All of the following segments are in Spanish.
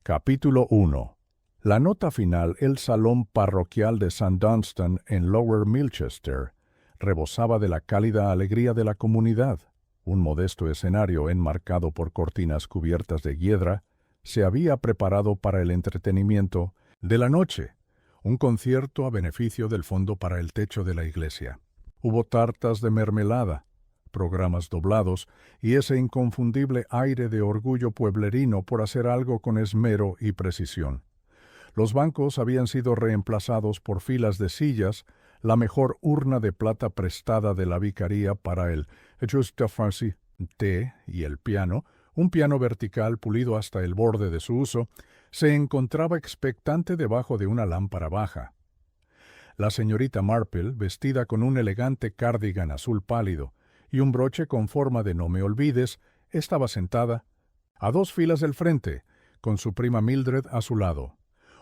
Capítulo 1. La nota final, el salón parroquial de St. Dunstan en Lower Milchester, rebosaba de la cálida alegría de la comunidad. Un modesto escenario enmarcado por cortinas cubiertas de hiedra se había preparado para el entretenimiento de la noche, un concierto a beneficio del fondo para el techo de la iglesia. Hubo tartas de mermelada, programas doblados y ese inconfundible aire de orgullo pueblerino por hacer algo con esmero y precisión. Los bancos habían sido reemplazados por filas de sillas, la mejor urna de plata prestada de la vicaría para el juste té y el piano, un piano vertical pulido hasta el borde de su uso, se encontraba expectante debajo de una lámpara baja. La señorita Marple, vestida con un elegante cardigan azul pálido y un broche con forma de no me olvides, estaba sentada a 2 filas del frente, con su prima Mildred a su lado.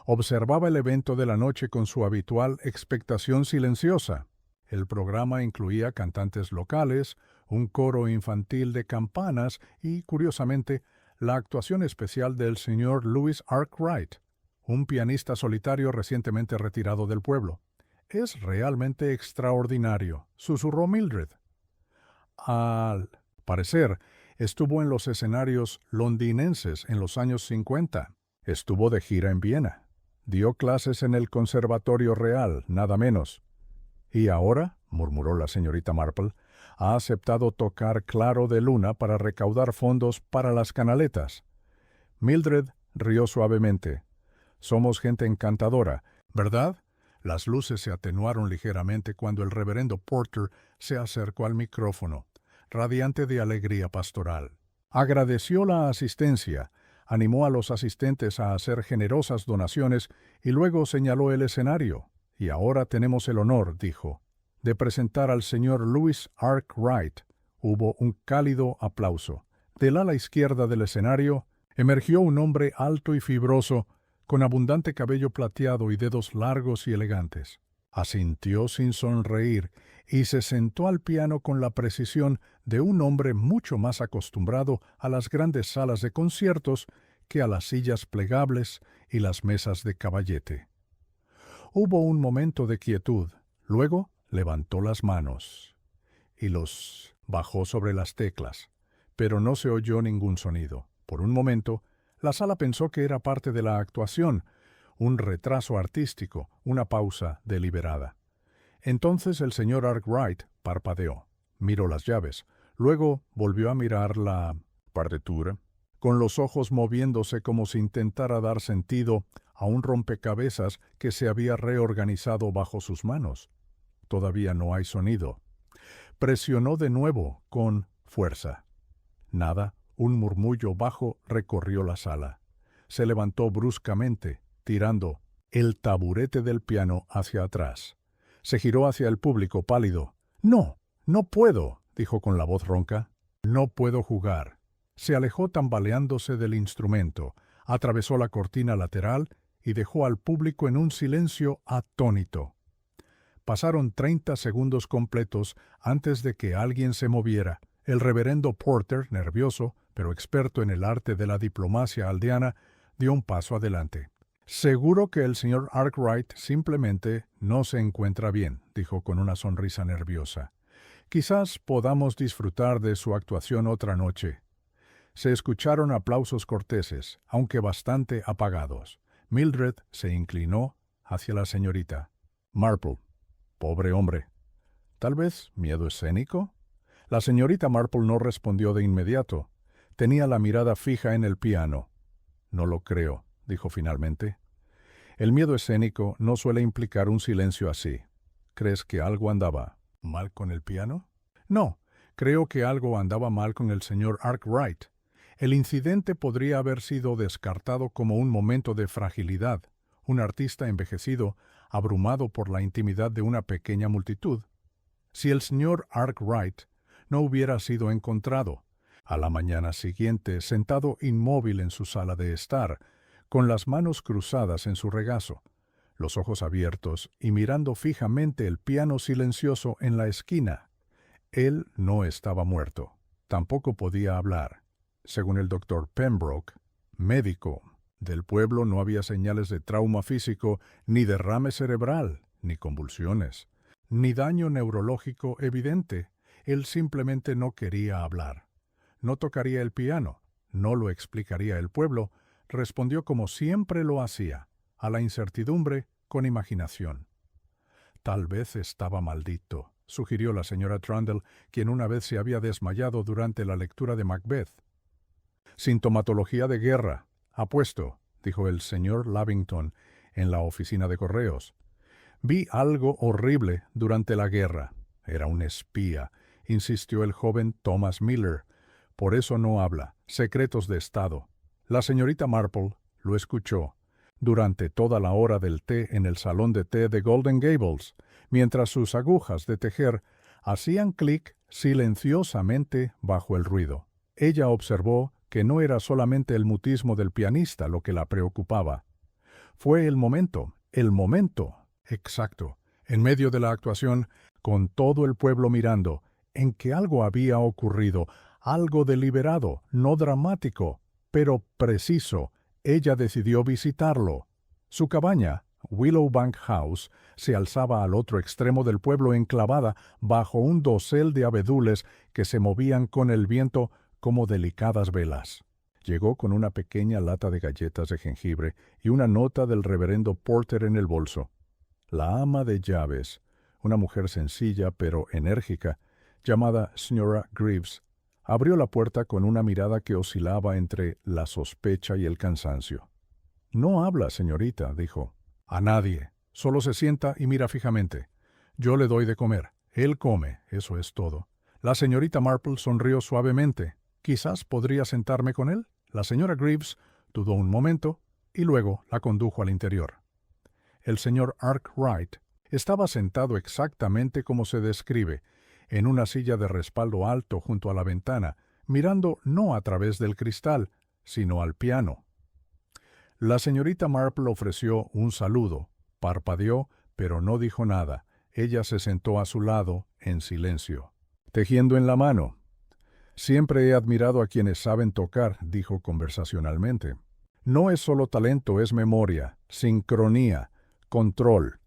Observaba el evento de la noche con su habitual expectación silenciosa. El programa incluía cantantes locales, un coro infantil de campanas y, curiosamente, la actuación especial del señor Louis Arkwright, un pianista solitario recientemente retirado del pueblo. «Es realmente extraordinario», susurró Mildred. Al parecer, estuvo en los escenarios londinenses en los años 50. Estuvo de gira en Viena. Dio clases en el Conservatorio Real, nada menos. Y ahora, murmuró la señorita Marple, ha aceptado tocar Claro de Luna para recaudar fondos para las canaletas. Mildred rió suavemente. Somos gente encantadora, ¿verdad? Las luces se atenuaron ligeramente cuando el reverendo Porter se acercó al micrófono, radiante de alegría pastoral. Agradeció la asistencia, animó a los asistentes a hacer generosas donaciones y luego señaló el escenario. Y ahora tenemos el honor, dijo, de presentar al señor Louis Arkwright. Hubo un cálido aplauso. Del ala izquierda del escenario emergió un hombre alto y fibroso, con abundante cabello plateado y dedos largos y elegantes. Asintió sin sonreír y se sentó al piano con la precisión de un hombre mucho más acostumbrado a las grandes salas de conciertos que a las sillas plegables y las mesas de caballete. Hubo un momento de quietud, luego levantó las manos y los bajó sobre las teclas, pero no se oyó ningún sonido. Por un momento, la sala pensó que era parte de la actuación, un retraso artístico, una pausa deliberada. Entonces el señor Arkwright parpadeó, miró las llaves, luego volvió a mirar la partitura, con los ojos moviéndose como si intentara dar sentido a un rompecabezas que se había reorganizado bajo sus manos. Todavía no hay sonido. Presionó de nuevo con fuerza. Nada. Un murmullo bajo recorrió la sala. Se levantó bruscamente, tirando el taburete del piano hacia atrás. Se giró hacia el público pálido. «No, no puedo», dijo con la voz ronca. «No puedo jugar». Se alejó tambaleándose del instrumento, atravesó la cortina lateral y dejó al público en un silencio atónito. Pasaron 30 segundos completos antes de que alguien se moviera. El reverendo Porter, nervioso, pero experto en el arte de la diplomacia aldeana, dio un paso adelante. «Seguro que el señor Arkwright simplemente no se encuentra bien», dijo con una sonrisa nerviosa. «Quizás podamos disfrutar de su actuación otra noche». Se escucharon aplausos corteses, aunque bastante apagados. Mildred se inclinó hacia la señorita Marple. «Pobre hombre. ¿Tal vez miedo escénico?» La señorita Marple no respondió de inmediato. Tenía la mirada fija en el piano. «No lo creo», dijo finalmente. «El miedo escénico no suele implicar un silencio así. ¿Crees que algo andaba mal con el piano?» «No, creo que algo andaba mal con el señor Arkwright. El incidente podría haber sido descartado como un momento de fragilidad, un artista envejecido, abrumado por la intimidad de una pequeña multitud. Si el señor Arkwright no hubiera sido encontrado, a la mañana siguiente, sentado inmóvil en su sala de estar, con las manos cruzadas en su regazo, los ojos abiertos y mirando fijamente el piano silencioso en la esquina, él no estaba muerto. Tampoco podía hablar. Según el doctor Pembroke, médico Del pueblo no había señales de trauma físico, ni derrame cerebral, ni convulsiones, ni daño neurológico evidente. Él simplemente no quería hablar. No tocaría el piano, no lo explicaría el pueblo, respondió como siempre lo hacía, a la incertidumbre con imaginación. Tal vez estaba maldito, sugirió la señora Trundle, quien una vez se había desmayado durante la lectura de Macbeth. Sintomatología de guerra, apuesto, dijo el señor Lavington en la oficina de correos. Vi algo horrible durante la guerra. Era un espía, insistió el joven Thomas Miller. Por eso no habla. Secretos de Estado. La señorita Marple lo escuchó durante toda la hora del té en el salón de té de Golden Gables, mientras sus agujas de tejer hacían clic silenciosamente bajo el ruido. Ella observó que no era solamente el mutismo del pianista lo que la preocupaba. Fue el momento exacto, en medio de la actuación, con todo el pueblo mirando, en que algo había ocurrido, algo deliberado, no dramático, pero preciso. Ella decidió visitarlo. Su cabaña, Willowbank House, se alzaba al otro extremo del pueblo enclavada bajo un dosel de abedules que se movían con el viento como delicadas velas. Llegó con una pequeña lata de galletas de jengibre y una nota del reverendo Porter en el bolso. La ama de llaves, una mujer sencilla pero enérgica, llamada señora Greaves, abrió la puerta con una mirada que oscilaba entre la sospecha y el cansancio. «No habla, señorita», dijo. «A nadie. Solo se sienta y mira fijamente. Yo le doy de comer. Él come, eso es todo». La señorita Marple sonrió suavemente. «Quizás podría sentarme con él». La señora Greaves dudó un momento y luego la condujo al interior. El señor Arkwright estaba sentado exactamente como se describe, en una silla de respaldo alto junto a la ventana, mirando no a través del cristal, sino al piano. La señorita Marple ofreció un saludo, parpadeó, pero no dijo nada. Ella se sentó a su lado, en silencio. «Tejiendo en la mano». «Siempre he admirado a quienes saben tocar», dijo conversacionalmente. «No es solo talento, es memoria, sincronía, control».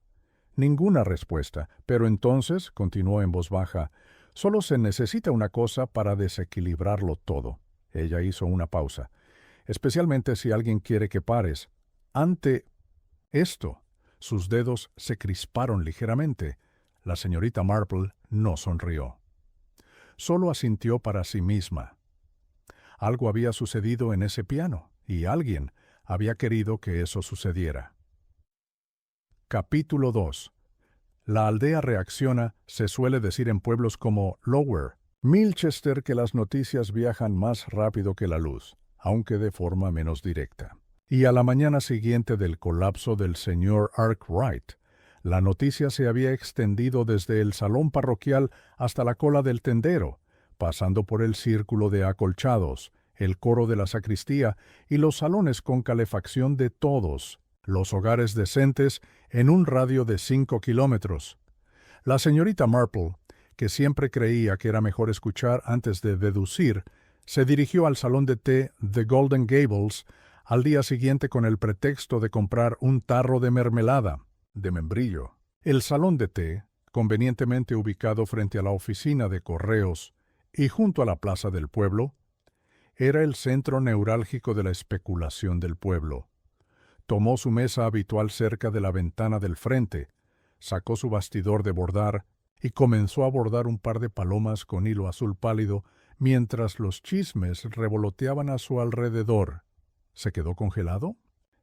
Ninguna respuesta, pero entonces, continuó en voz baja, «solo se necesita una cosa para desequilibrarlo todo». Ella hizo una pausa. «Especialmente si alguien quiere que pares. Ante esto». Sus dedos se crisparon ligeramente. La señorita Marple no sonrió. Solo asintió para sí misma. Algo había sucedido en ese piano, y alguien había querido que eso sucediera. Capítulo 2. La aldea reacciona, se suele decir en pueblos como Lower Milchester que las noticias viajan más rápido que la luz, aunque de forma menos directa. Y a la mañana siguiente del colapso del señor Arkwright, la noticia se había extendido desde el salón parroquial hasta la cola del tendero, pasando por el círculo de acolchados, el coro de la sacristía y los salones con calefacción de todos los hogares decentes en un radio de 5 kilómetros. La señorita Marple, que siempre creía que era mejor escuchar antes de deducir, se dirigió al salón de té de Golden Gables al día siguiente con el pretexto de comprar un tarro de mermelada de membrillo. El salón de té, convenientemente ubicado frente a la oficina de correos y junto a la plaza del pueblo, era el centro neurálgico de la especulación del pueblo. Tomó su mesa habitual cerca de la ventana del frente, sacó su bastidor de bordar y comenzó a bordar un par de palomas con hilo azul pálido mientras los chismes revoloteaban a su alrededor. ¿Se quedó congelado?,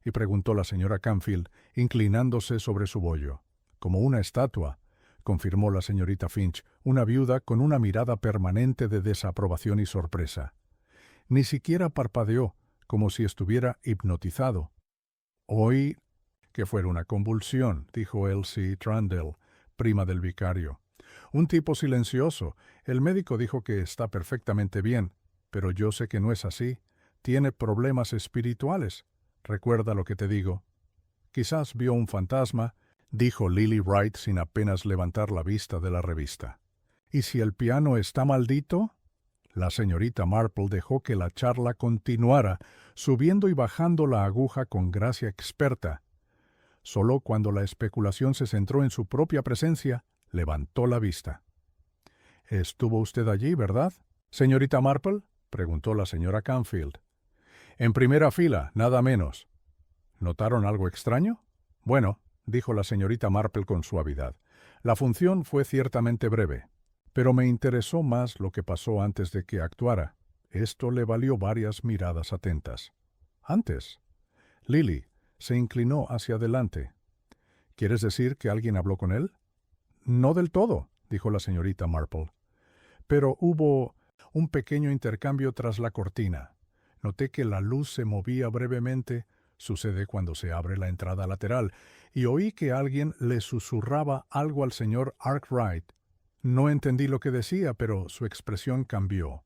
y preguntó la señora Canfield, inclinándose sobre su bollo. «Como una estatua», confirmó la señorita Finch, una viuda con una mirada permanente de desaprobación y sorpresa. Ni siquiera parpadeó, como si estuviera hipnotizado. «Oí que fuera una convulsión», dijo Elsie Trundle, prima del vicario. «Un tipo silencioso. El médico dijo que está perfectamente bien, pero yo sé que no es así. Tiene problemas espirituales. Recuerda lo que te digo». «Quizás vio un fantasma», dijo Lily Wright sin apenas levantar la vista de la revista. «¿Y si el piano está maldito?». La señorita Marple dejó que la charla continuara, subiendo y bajando la aguja con gracia experta. Solo cuando la especulación se centró en su propia presencia, levantó la vista. «¿Estuvo usted allí, verdad, señorita Marple?», preguntó la señora Canfield. «En primera fila, nada menos». ¿Notaron algo extraño? Bueno, dijo la señorita Marple con suavidad, la función fue ciertamente breve, pero me interesó más lo que pasó antes de que actuara. Esto le valió varias miradas atentas. «Antes». Lily se inclinó hacia adelante. «¿Quieres decir que alguien habló con él?» «No del todo», dijo la señorita Marple. «Pero hubo un pequeño intercambio tras la cortina. Noté que la luz se movía brevemente, sucede cuando se abre la entrada lateral, y oí que alguien le susurraba algo al señor Arkwright. No entendí lo que decía, pero su expresión cambió.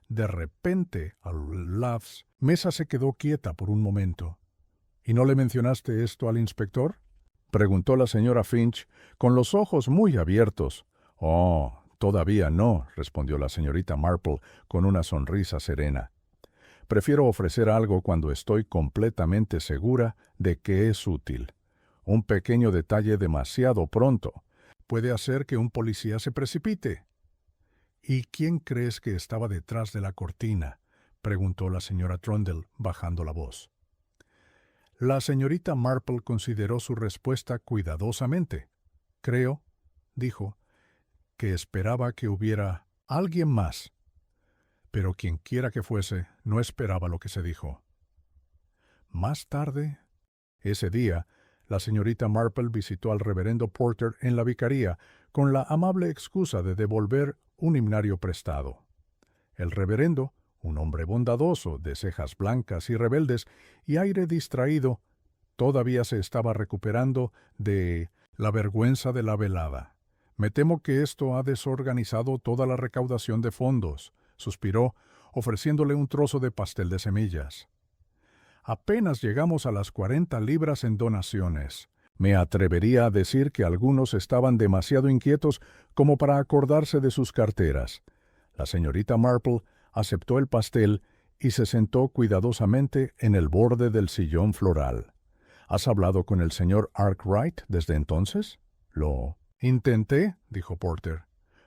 De repente, al Loves, Mesa se quedó quieta por un momento. «¿Y no le mencionaste esto al inspector?», preguntó la señora Finch, con los ojos muy abiertos. «Oh, todavía no», respondió la señorita Marple con una sonrisa serena. «Prefiero ofrecer algo cuando estoy completamente segura de que es útil. Un pequeño detalle demasiado pronto puede hacer que un policía se precipite». «¿Y quién crees que estaba detrás de la cortina?», preguntó la señora Trundle, bajando la voz. La señorita Marple consideró su respuesta cuidadosamente. «Creo», dijo, «que esperaba que hubiera alguien más». Pero quienquiera que fuese, no esperaba lo que se dijo. Más tarde, ese día, la señorita Marple visitó al reverendo Porter en la vicaría con la amable excusa de devolver un himnario prestado. El reverendo, un hombre bondadoso, de cejas blancas y rebeldes y aire distraído, todavía se estaba recuperando de la vergüenza de la velada. «Me temo que esto ha desorganizado toda la recaudación de fondos», suspiró, ofreciéndole un trozo de pastel de semillas. «Apenas llegamos a las 40 libras en donaciones. Me atrevería a decir que algunos estaban demasiado inquietos como para acordarse de sus carteras». La señorita Marple aceptó el pastel y se sentó cuidadosamente en el borde del sillón floral. «¿Has hablado con el señor Arkwright desde entonces?» «Lo intenté», dijo Porter.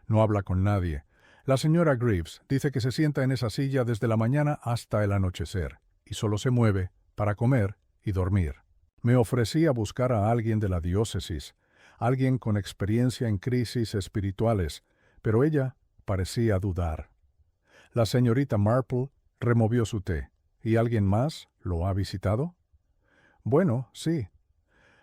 «No habla con nadie. La señora Greaves dice que se sienta en esa silla desde la mañana hasta el anochecer, y solo se mueve para comer y dormir. Me ofrecí a buscar a alguien de la diócesis, alguien con experiencia en crisis espirituales, pero ella parecía dudar». La señorita Marple removió su té. «¿Y alguien más lo ha visitado?» «Bueno, sí.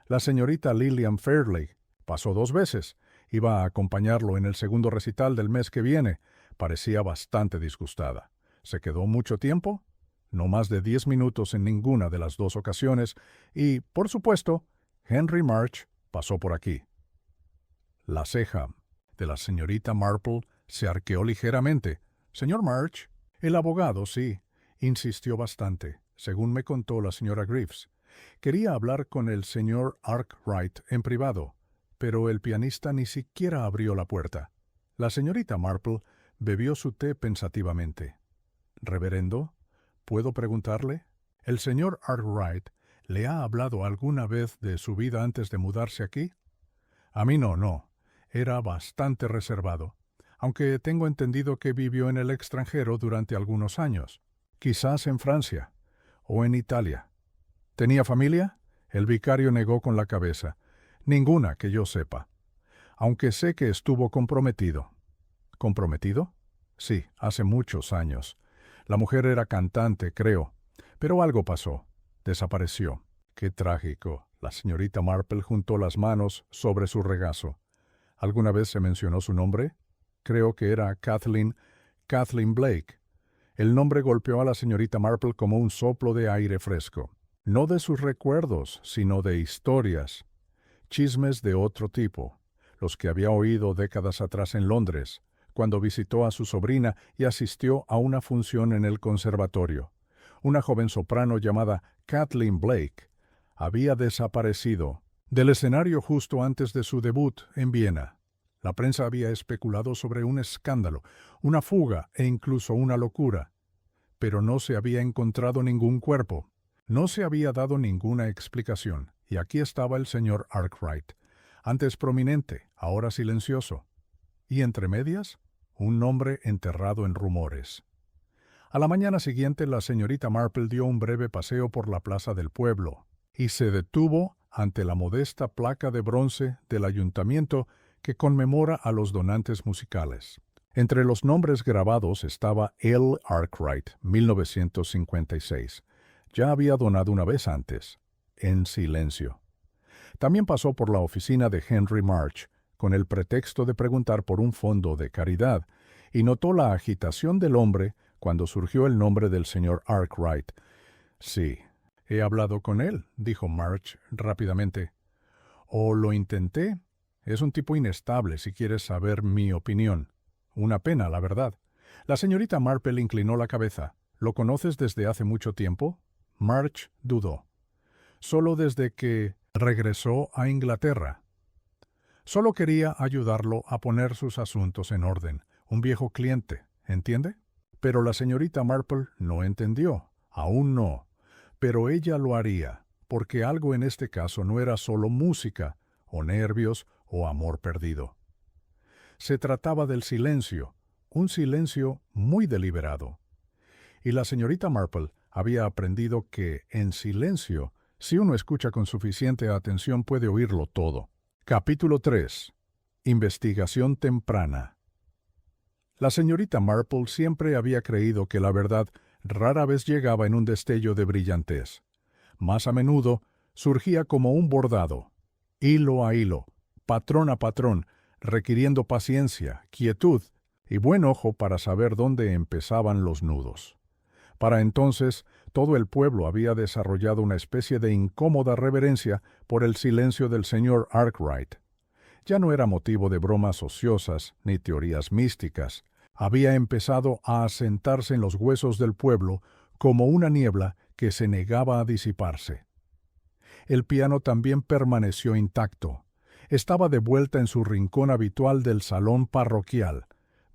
La señorita Lillian Fairley pasó 2 veces. Iba a acompañarlo en el segundo recital del mes que viene. Parecía bastante disgustada. ¿Se quedó mucho tiempo?» «No más de 10 minutos en ninguna de las 2 ocasiones. Y, por supuesto, Henry March pasó por aquí». La ceja de la señorita Marple se arqueó ligeramente. «¿Señor March?» «El abogado, sí. Insistió bastante, según me contó la señora Greaves. Quería hablar con el señor Arkwright en privado, pero el pianista ni siquiera abrió la puerta». La señorita Marple bebió su té pensativamente. «Reverendo, ¿puedo preguntarle? ¿El señor Arkwright le ha hablado alguna vez de su vida antes de mudarse aquí?» «A mí no. Era bastante reservado, aunque tengo entendido que vivió en el extranjero durante algunos años, quizás en Francia o en Italia». «¿Tenía familia?» El vicario negó con la cabeza. «Ninguna que yo sepa, aunque sé que estuvo comprometido». «¿Comprometido?» «Sí, hace muchos años. La mujer era cantante, creo, pero algo pasó. Desapareció». «Qué trágico». La señorita Marple juntó las manos sobre su regazo. «¿Alguna vez se mencionó su nombre?» «Creo que era Kathleen Blake». El nombre golpeó a la señorita Marple como un soplo de aire fresco. No de sus recuerdos, sino de historias, chismes de otro tipo, los que había oído décadas atrás en Londres, cuando visitó a su sobrina y asistió a una función en el conservatorio. Una joven soprano llamada Kathleen Blake había desaparecido del escenario justo antes de su debut en Viena. La prensa había especulado sobre un escándalo, una fuga e incluso una locura. pero no se había encontrado ningún cuerpo. No se había dado ninguna explicación, y aquí estaba el señor Arkwright, antes prominente, ahora silencioso. Y entre medias, un nombre enterrado en rumores. A la mañana siguiente, la señorita Marple dio un breve paseo por la plaza del pueblo, y se detuvo ante la modesta placa de bronce del ayuntamiento que conmemora a los donantes musicales. Entre los nombres grabados estaba L. Arkwright, 1956. Ya había donado una vez antes, en silencio. También pasó por la oficina de Henry March, con el pretexto de preguntar por un fondo de caridad, y notó la agitación del hombre cuando surgió el nombre del señor Arkwright. Sí, he hablado con él, dijo March rápidamente. O lo intenté. Es un tipo inestable, si quieres saber mi opinión. Una pena, la verdad. La señorita Marple inclinó la cabeza. ¿Lo conoces desde hace mucho tiempo? March dudó. Solo desde que regresó a Inglaterra. Solo quería ayudarlo a poner sus asuntos en orden. Un viejo cliente, ¿entiende? Pero la señorita Marple no entendió. Aún no. Pero ella lo haría, porque algo en este caso no era solo música, o nervios, o amor perdido. Se trataba del silencio, un silencio muy deliberado. Y la señorita Marple había aprendido que, en silencio, si uno escucha con suficiente atención puede oírlo todo. Capítulo 3. Investigación temprana. La señorita Marple siempre había creído que la verdad rara vez llegaba en un destello de brillantez. Más a menudo surgía como un bordado, hilo a hilo, patrón a patrón, requiriendo paciencia, quietud y buen ojo para saber dónde empezaban los nudos. Para entonces, todo el pueblo había desarrollado una especie de incómoda reverencia por el silencio del señor Arkwright. Ya no era motivo de bromas ociosas ni teorías místicas. Había empezado a asentarse en los huesos del pueblo como una niebla que se negaba a disiparse. El piano también permaneció intacto. Estaba de vuelta en su rincón habitual del salón parroquial,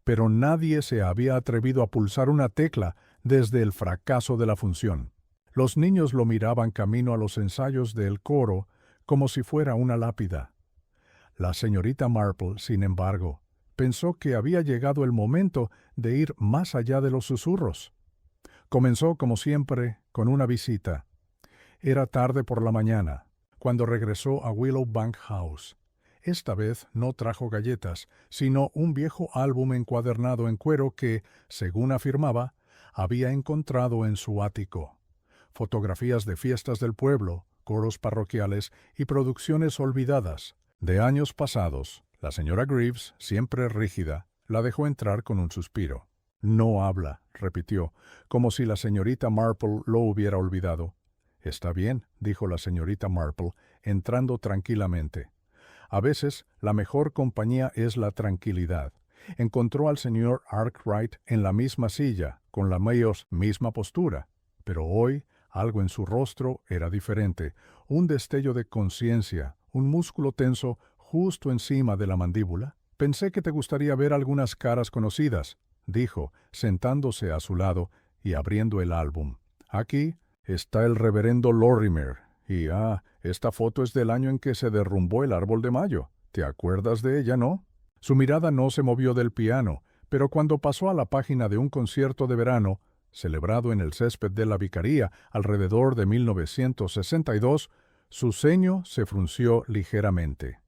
pero nadie se había atrevido a pulsar una tecla desde el fracaso de la función. Los niños lo miraban camino a los ensayos del coro como si fuera una lápida. La señorita Marple, sin embargo, pensó que había llegado el momento de ir más allá de los susurros. Comenzó, como siempre, con una visita. Era tarde por la mañana, cuando regresó a Willowbank House. Esta vez no trajo galletas, sino un viejo álbum encuadernado en cuero que, según afirmaba, había encontrado en su ático. Fotografías de fiestas del pueblo, coros parroquiales y producciones olvidadas. De años pasados, la señora Greaves, siempre rígida, la dejó entrar con un suspiro. No habla, repitió, como si la señorita Marple lo hubiera olvidado. Está bien, dijo la señorita Marple, entrando tranquilamente. A veces, la mejor compañía es la tranquilidad. Encontró al señor Arkwright en la misma silla, con la misma postura. Pero hoy, algo en su rostro era diferente. Un destello de conciencia, un músculo tenso justo encima de la mandíbula. Pensé que te gustaría ver algunas caras conocidas, dijo, sentándose a su lado y abriendo el álbum. Aquí está el reverendo Lorimer. Y esta foto es del año en que se derrumbó el árbol de mayo. ¿Te acuerdas de ella, no? Su mirada no se movió del piano, pero cuando pasó a la página de un concierto de verano, celebrado en el césped de la vicaría alrededor de 1962, su ceño se frunció ligeramente.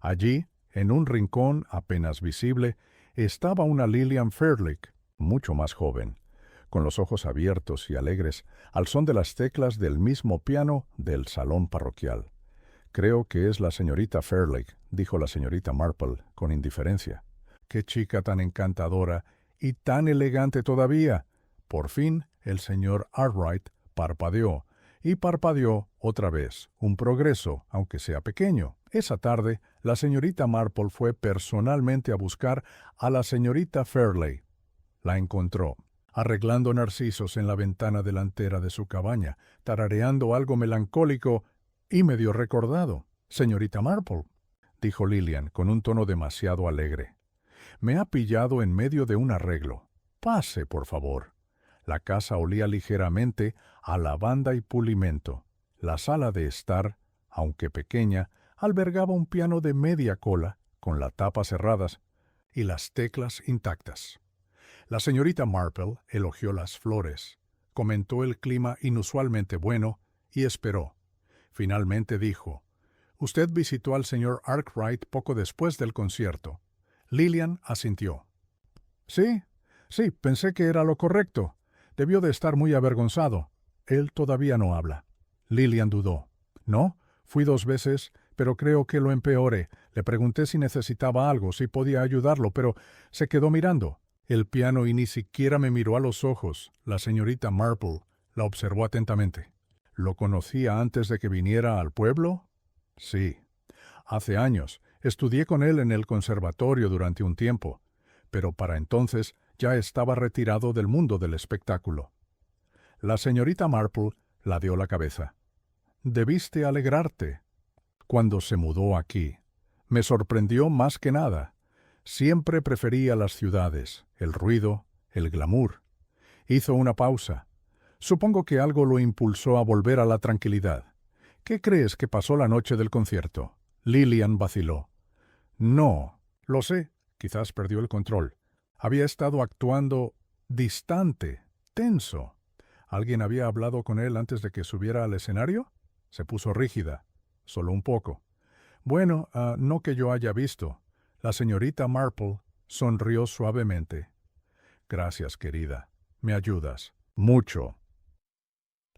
Allí, en un rincón apenas visible, estaba una Lillian Fairlick, mucho más joven, con los ojos abiertos y alegres, al son de las teclas del mismo piano del salón parroquial. Creo que es la señorita Fairlick, dijo la señorita Marple, con indiferencia. ¡Qué chica tan encantadora y tan elegante todavía! Por fin, el señor Arkwright parpadeó, y parpadeó otra vez, un progreso, aunque sea pequeño. Esa tarde, la señorita Marple fue personalmente a buscar a la señorita Fairley. La encontró, arreglando narcisos en la ventana delantera de su cabaña, tarareando algo melancólico y medio recordado. «Señorita Marple», dijo Lillian con un tono demasiado alegre, «me ha pillado en medio de un arreglo. Pase, por favor». La casa olía ligeramente a lavanda y pulimento. La sala de estar, aunque pequeña, albergaba un piano de media cola, con la tapa cerradas y las teclas intactas. La señorita Marple elogió las flores, comentó el clima inusualmente bueno y esperó. Finalmente dijo: «Usted visitó al señor Arkwright poco después del concierto». Lillian asintió. «Sí, sí, pensé que era lo correcto. Debió de estar muy avergonzado. Él todavía no habla». Lillian dudó. «No, fui 2 veces, pero creo que lo empeoré. Le pregunté si necesitaba algo, si podía ayudarlo, pero se quedó mirando el piano y ni siquiera me miró a los ojos». La señorita Marple la observó atentamente. «¿Lo conocía antes de que viniera al pueblo?» «Sí. Hace años. Estudié con él en el conservatorio durante un tiempo, pero para entonces ya estaba retirado del mundo del espectáculo». La señorita Marple ladeó la cabeza. «Debiste alegrarte. Cuando se mudó aquí, me sorprendió más que nada. Siempre prefería las ciudades, el ruido, el glamour». Hizo una pausa. «Supongo que algo lo impulsó a volver a la tranquilidad. ¿Qué crees que pasó la noche del concierto?» Lillian vaciló. «No, lo sé, quizás perdió el control. Había estado actuando distante, tenso. ¿Alguien había hablado con él antes de que subiera al escenario?» Se puso rígida. «Solo un poco». «Bueno, no que yo haya visto». La señorita Marple sonrió suavemente. «Gracias, querida. Me ayudas. Mucho».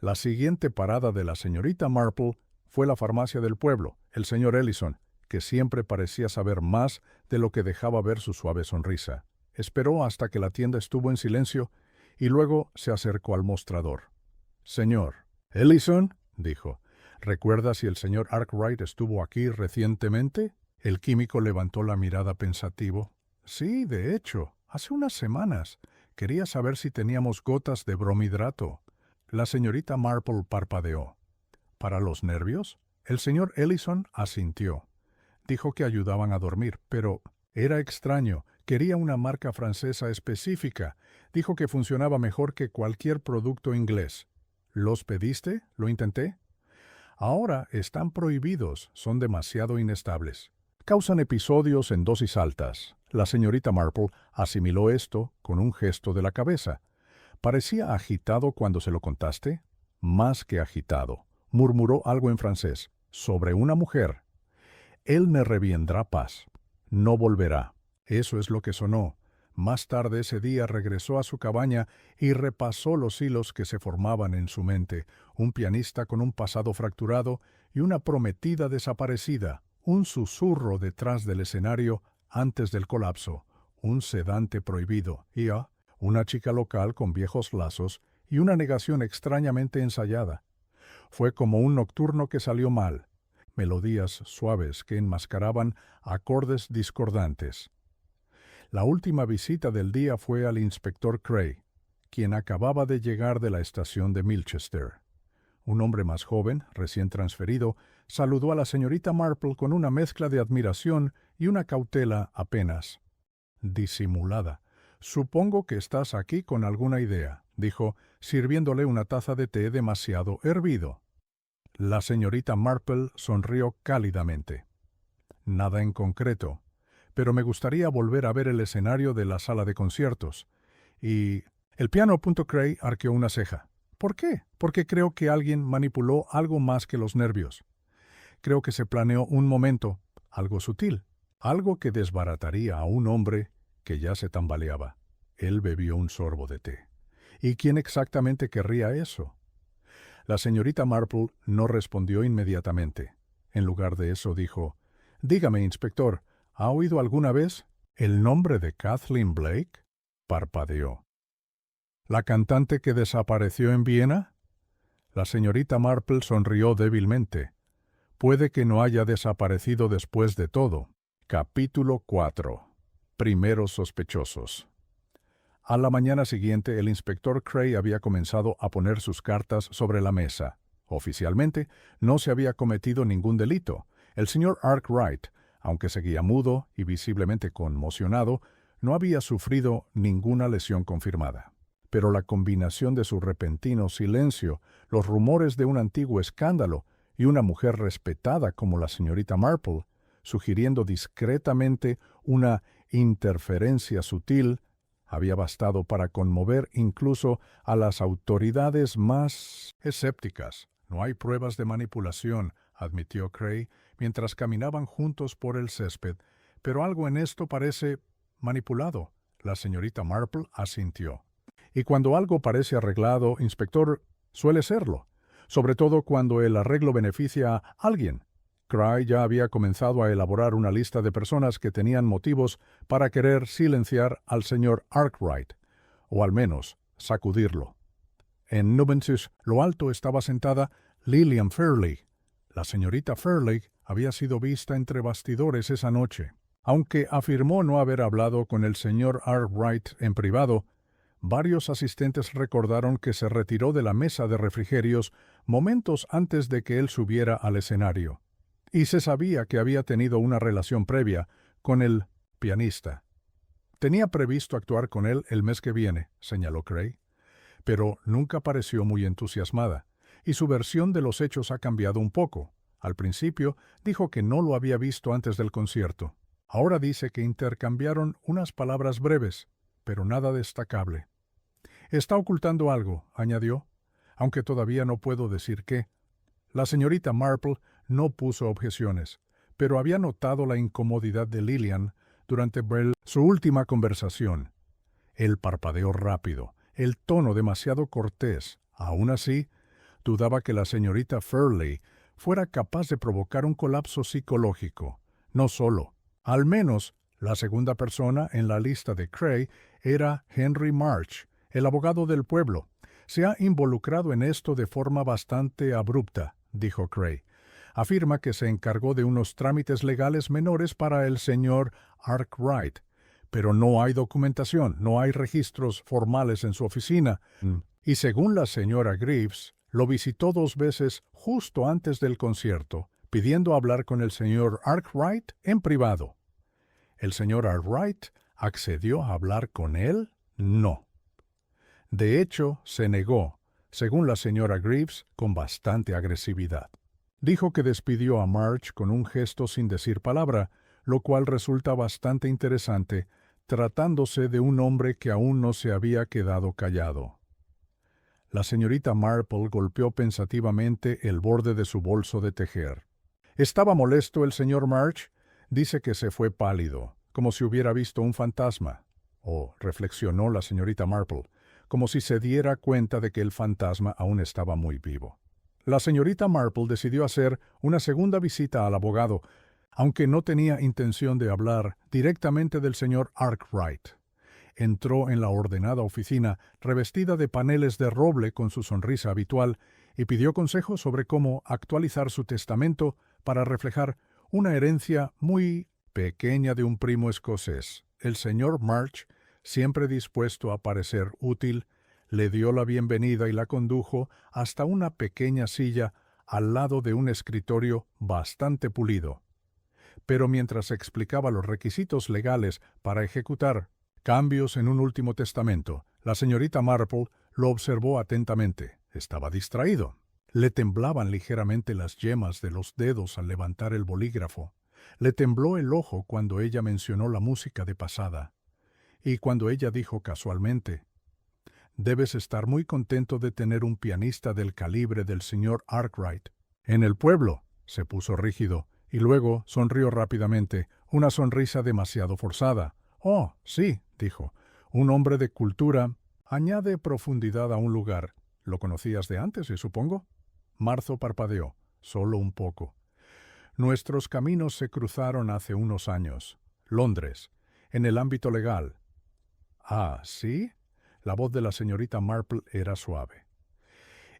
La siguiente parada de la señorita Marple fue la farmacia del pueblo, el señor Ellison, que siempre parecía saber más de lo que dejaba ver su suave sonrisa. Esperó hasta que la tienda estuvo en silencio y luego se acercó al mostrador. «Señor Ellison», dijo, «¿recuerda si el señor Arkwright estuvo aquí recientemente?» El químico levantó la mirada pensativo. «Sí, de hecho, hace unas semanas. Quería saber si teníamos gotas de bromidrato». La señorita Marple parpadeó. «¿Para los nervios?» El señor Ellison asintió. Dijo que ayudaban a dormir, pero era extraño. Quería una marca francesa específica. Dijo que funcionaba mejor que cualquier producto inglés. ¿Los pediste? ¿Lo intenté? Ahora están prohibidos. Son demasiado inestables. Causan episodios en dosis altas». La señorita Marple asimiló esto con un gesto de la cabeza. «¿Parecía agitado cuando se lo contaste?» «Más que agitado». Murmuró algo en francés. «Sobre una mujer». «Él me reviendrá paz. No volverá». Eso es lo que sonó. Más tarde ese día regresó a su cabaña y repasó los hilos que se formaban en su mente. Un pianista con un pasado fracturado y una prometida desaparecida. Un susurro detrás del escenario antes del colapso. Un sedante prohibido. Y una chica local con viejos lazos y una negación extrañamente ensayada. Fue como un nocturno que salió mal. Melodías suaves que enmascaraban acordes discordantes. La última visita del día fue al inspector Cray, quien acababa de llegar de la estación de Milchester. Un hombre más joven, recién transferido, saludó a la señorita Marple con una mezcla de admiración y una cautela apenas disimulada. «Supongo que estás aquí con alguna idea», dijo, sirviéndole una taza de té demasiado hervido. La señorita Marple sonrió cálidamente. «Nada en concreto, pero me gustaría volver a ver el escenario de la sala de conciertos». Y el piano. Cray arqueó una ceja. «¿Por qué?» «Porque creo que alguien manipuló algo más que los nervios. Creo que se planeó un momento, algo sutil, algo que desbarataría a un hombre que ya se tambaleaba». Él bebió un sorbo de té. «¿Y quién exactamente querría eso?» La señorita Marple no respondió inmediatamente. En lugar de eso dijo: «Dígame, inspector, ¿ha oído alguna vez el nombre de Kathleen Blake?» Parpadeó. «¿La cantante que desapareció en Viena?» La señorita Marple sonrió débilmente. «Puede que no haya desaparecido después de todo». Capítulo 4. Primeros sospechosos. A la mañana siguiente, el inspector Cray había comenzado a poner sus cartas sobre la mesa. Oficialmente, no se había cometido ningún delito. El señor Arkwright, aunque seguía mudo y visiblemente conmocionado, no había sufrido ninguna lesión confirmada. pero la combinación de su repentino silencio, los rumores de un antiguo escándalo y una mujer respetada como la señorita Marple, sugiriendo discretamente una interferencia sutil, había bastado para conmover incluso a las autoridades más escépticas. No hay pruebas de manipulación, admitió Cray, mientras caminaban juntos por el césped, pero algo en esto parece manipulado. La señorita Marple asintió. Y cuando algo parece arreglado, inspector, suele serlo, sobre todo cuando el arreglo beneficia a alguien. Cray ya había comenzado a elaborar una lista de personas que tenían motivos para querer silenciar al señor Arkwright, o al menos sacudirlo. En Nubensis lo alto estaba sentada Lillian Fairley. La señorita Fairley había sido vista entre bastidores esa noche. Aunque afirmó no haber hablado con el señor Arkwright en privado, varios asistentes recordaron que se retiró de la mesa de refrigerios momentos antes de que él subiera al escenario. Y se sabía que había tenido una relación previa con el pianista. Tenía previsto actuar con él el mes que viene, señaló Cray, pero nunca pareció muy entusiasmada, y su versión de los hechos ha cambiado un poco. Al principio dijo que no lo había visto antes del concierto. Ahora dice que intercambiaron unas palabras breves, pero nada destacable. Está ocultando algo, añadió, aunque todavía no puedo decir qué. La señorita Marple no puso objeciones, pero había notado la incomodidad de Lillian durante su última conversación. El parpadeo rápido, el tono demasiado cortés. Aún así, dudaba que la señorita Fairley fuera capaz de provocar un colapso psicológico. No solo. Al menos, la segunda persona en la lista de Cray era Henry March, el abogado del pueblo. Se ha involucrado en esto de forma bastante abrupta, dijo Cray. Afirma que se encargó de unos trámites legales menores para el señor Arkwright, pero no hay documentación, no hay registros formales en su oficina. Y según la señora Greaves, lo visitó 2 veces justo antes del concierto, pidiendo hablar con el señor Arkwright en privado. ¿El señor Arkwright accedió a hablar con él? No. De hecho, se negó, según la señora Greaves, con bastante agresividad. Dijo que despidió a March con un gesto sin decir palabra, lo cual resulta bastante interesante, tratándose de un hombre que aún no se había quedado callado. La señorita Marple golpeó pensativamente el borde de su bolso de tejer. ¿Estaba molesto el señor March? Dice que se fue pálido, como si hubiera visto un fantasma. Oh, reflexionó la señorita Marple, como si se diera cuenta de que el fantasma aún estaba muy vivo. La señorita Marple decidió hacer una segunda visita al abogado, aunque no tenía intención de hablar directamente del señor Arkwright. Entró en la ordenada oficina, revestida de paneles de roble con su sonrisa habitual, y pidió consejo sobre cómo actualizar su testamento para reflejar una herencia muy pequeña de un primo escocés. El señor March, siempre dispuesto a parecer útil, le dio la bienvenida y la condujo hasta una pequeña silla al lado de un escritorio bastante pulido. Pero mientras explicaba los requisitos legales para ejecutar cambios en un último testamento, la señorita Marple lo observó atentamente. Estaba distraído. Le temblaban ligeramente las yemas de los dedos al levantar el bolígrafo. Le tembló el ojo cuando ella mencionó la música de pasada. Y cuando ella dijo casualmente, «Debes estar muy contento de tener un pianista del calibre del señor Arkwright». En el pueblo, se puso rígido, y luego sonrió rápidamente, una sonrisa demasiado forzada. «Oh, sí», dijo, «un hombre de cultura añade profundidad a un lugar. ¿Lo conocías de antes, supongo?» Marzo parpadeó, solo un poco. «Nuestros caminos se cruzaron hace unos años. Londres, en el ámbito legal». «Ah, ¿sí?» La voz de la señorita Marple era suave.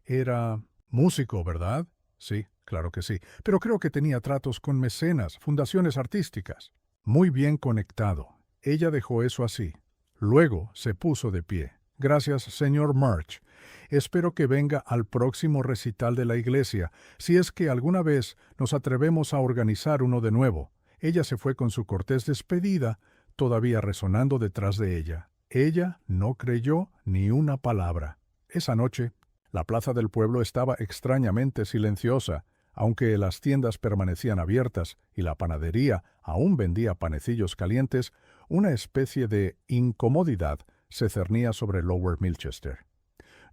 «Era músico, ¿verdad?» «Sí, claro que sí. Pero creo que tenía tratos con mecenas, fundaciones artísticas». «Muy bien conectado». Ella dejó eso así. Luego se puso de pie. «Gracias, señor March. Espero que venga al próximo recital de la iglesia, si es que alguna vez nos atrevemos a organizar uno de nuevo». Ella se fue con su cortés despedida, todavía resonando detrás de ella. Ella no creyó ni una palabra. Esa noche, la plaza del pueblo estaba extrañamente silenciosa, aunque las tiendas permanecían abiertas y la panadería aún vendía panecillos calientes. Una especie de incomodidad se cernía sobre Lower Milchester.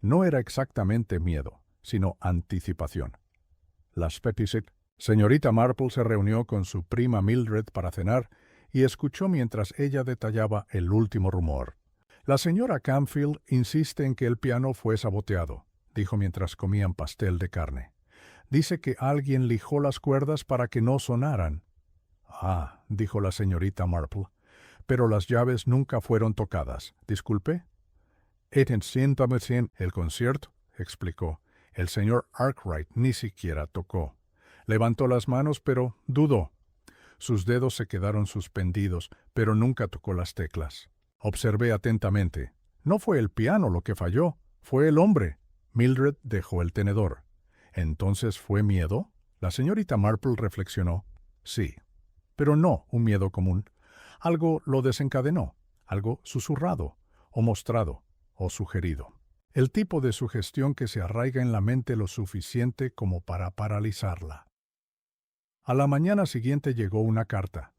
No era exactamente miedo, sino anticipación. Las Peppisit, señorita Marple se reunió con su prima Mildred para cenar y escuchó mientras ella detallaba el último rumor. La señora Campfield insiste en que el piano fue saboteado, dijo mientras comían pastel de carne. Dice que alguien lijó las cuerdas para que no sonaran. Ah, dijo la señorita Marple, pero las llaves nunca fueron tocadas. ¿Disculpe? El concierto, explicó. El señor Arkwright ni siquiera tocó. Levantó las manos, pero dudó. Sus dedos se quedaron suspendidos, pero nunca tocó las teclas. Observé atentamente. No fue el piano lo que falló, fue el hombre. Mildred dejó el tenedor. ¿Entonces fue miedo? La señorita Marple reflexionó. Sí, pero no un miedo común. Algo lo desencadenó, algo susurrado, o mostrado, o sugerido. El tipo de sugestión que se arraiga en la mente lo suficiente como para paralizarla. A la mañana siguiente llegó una carta.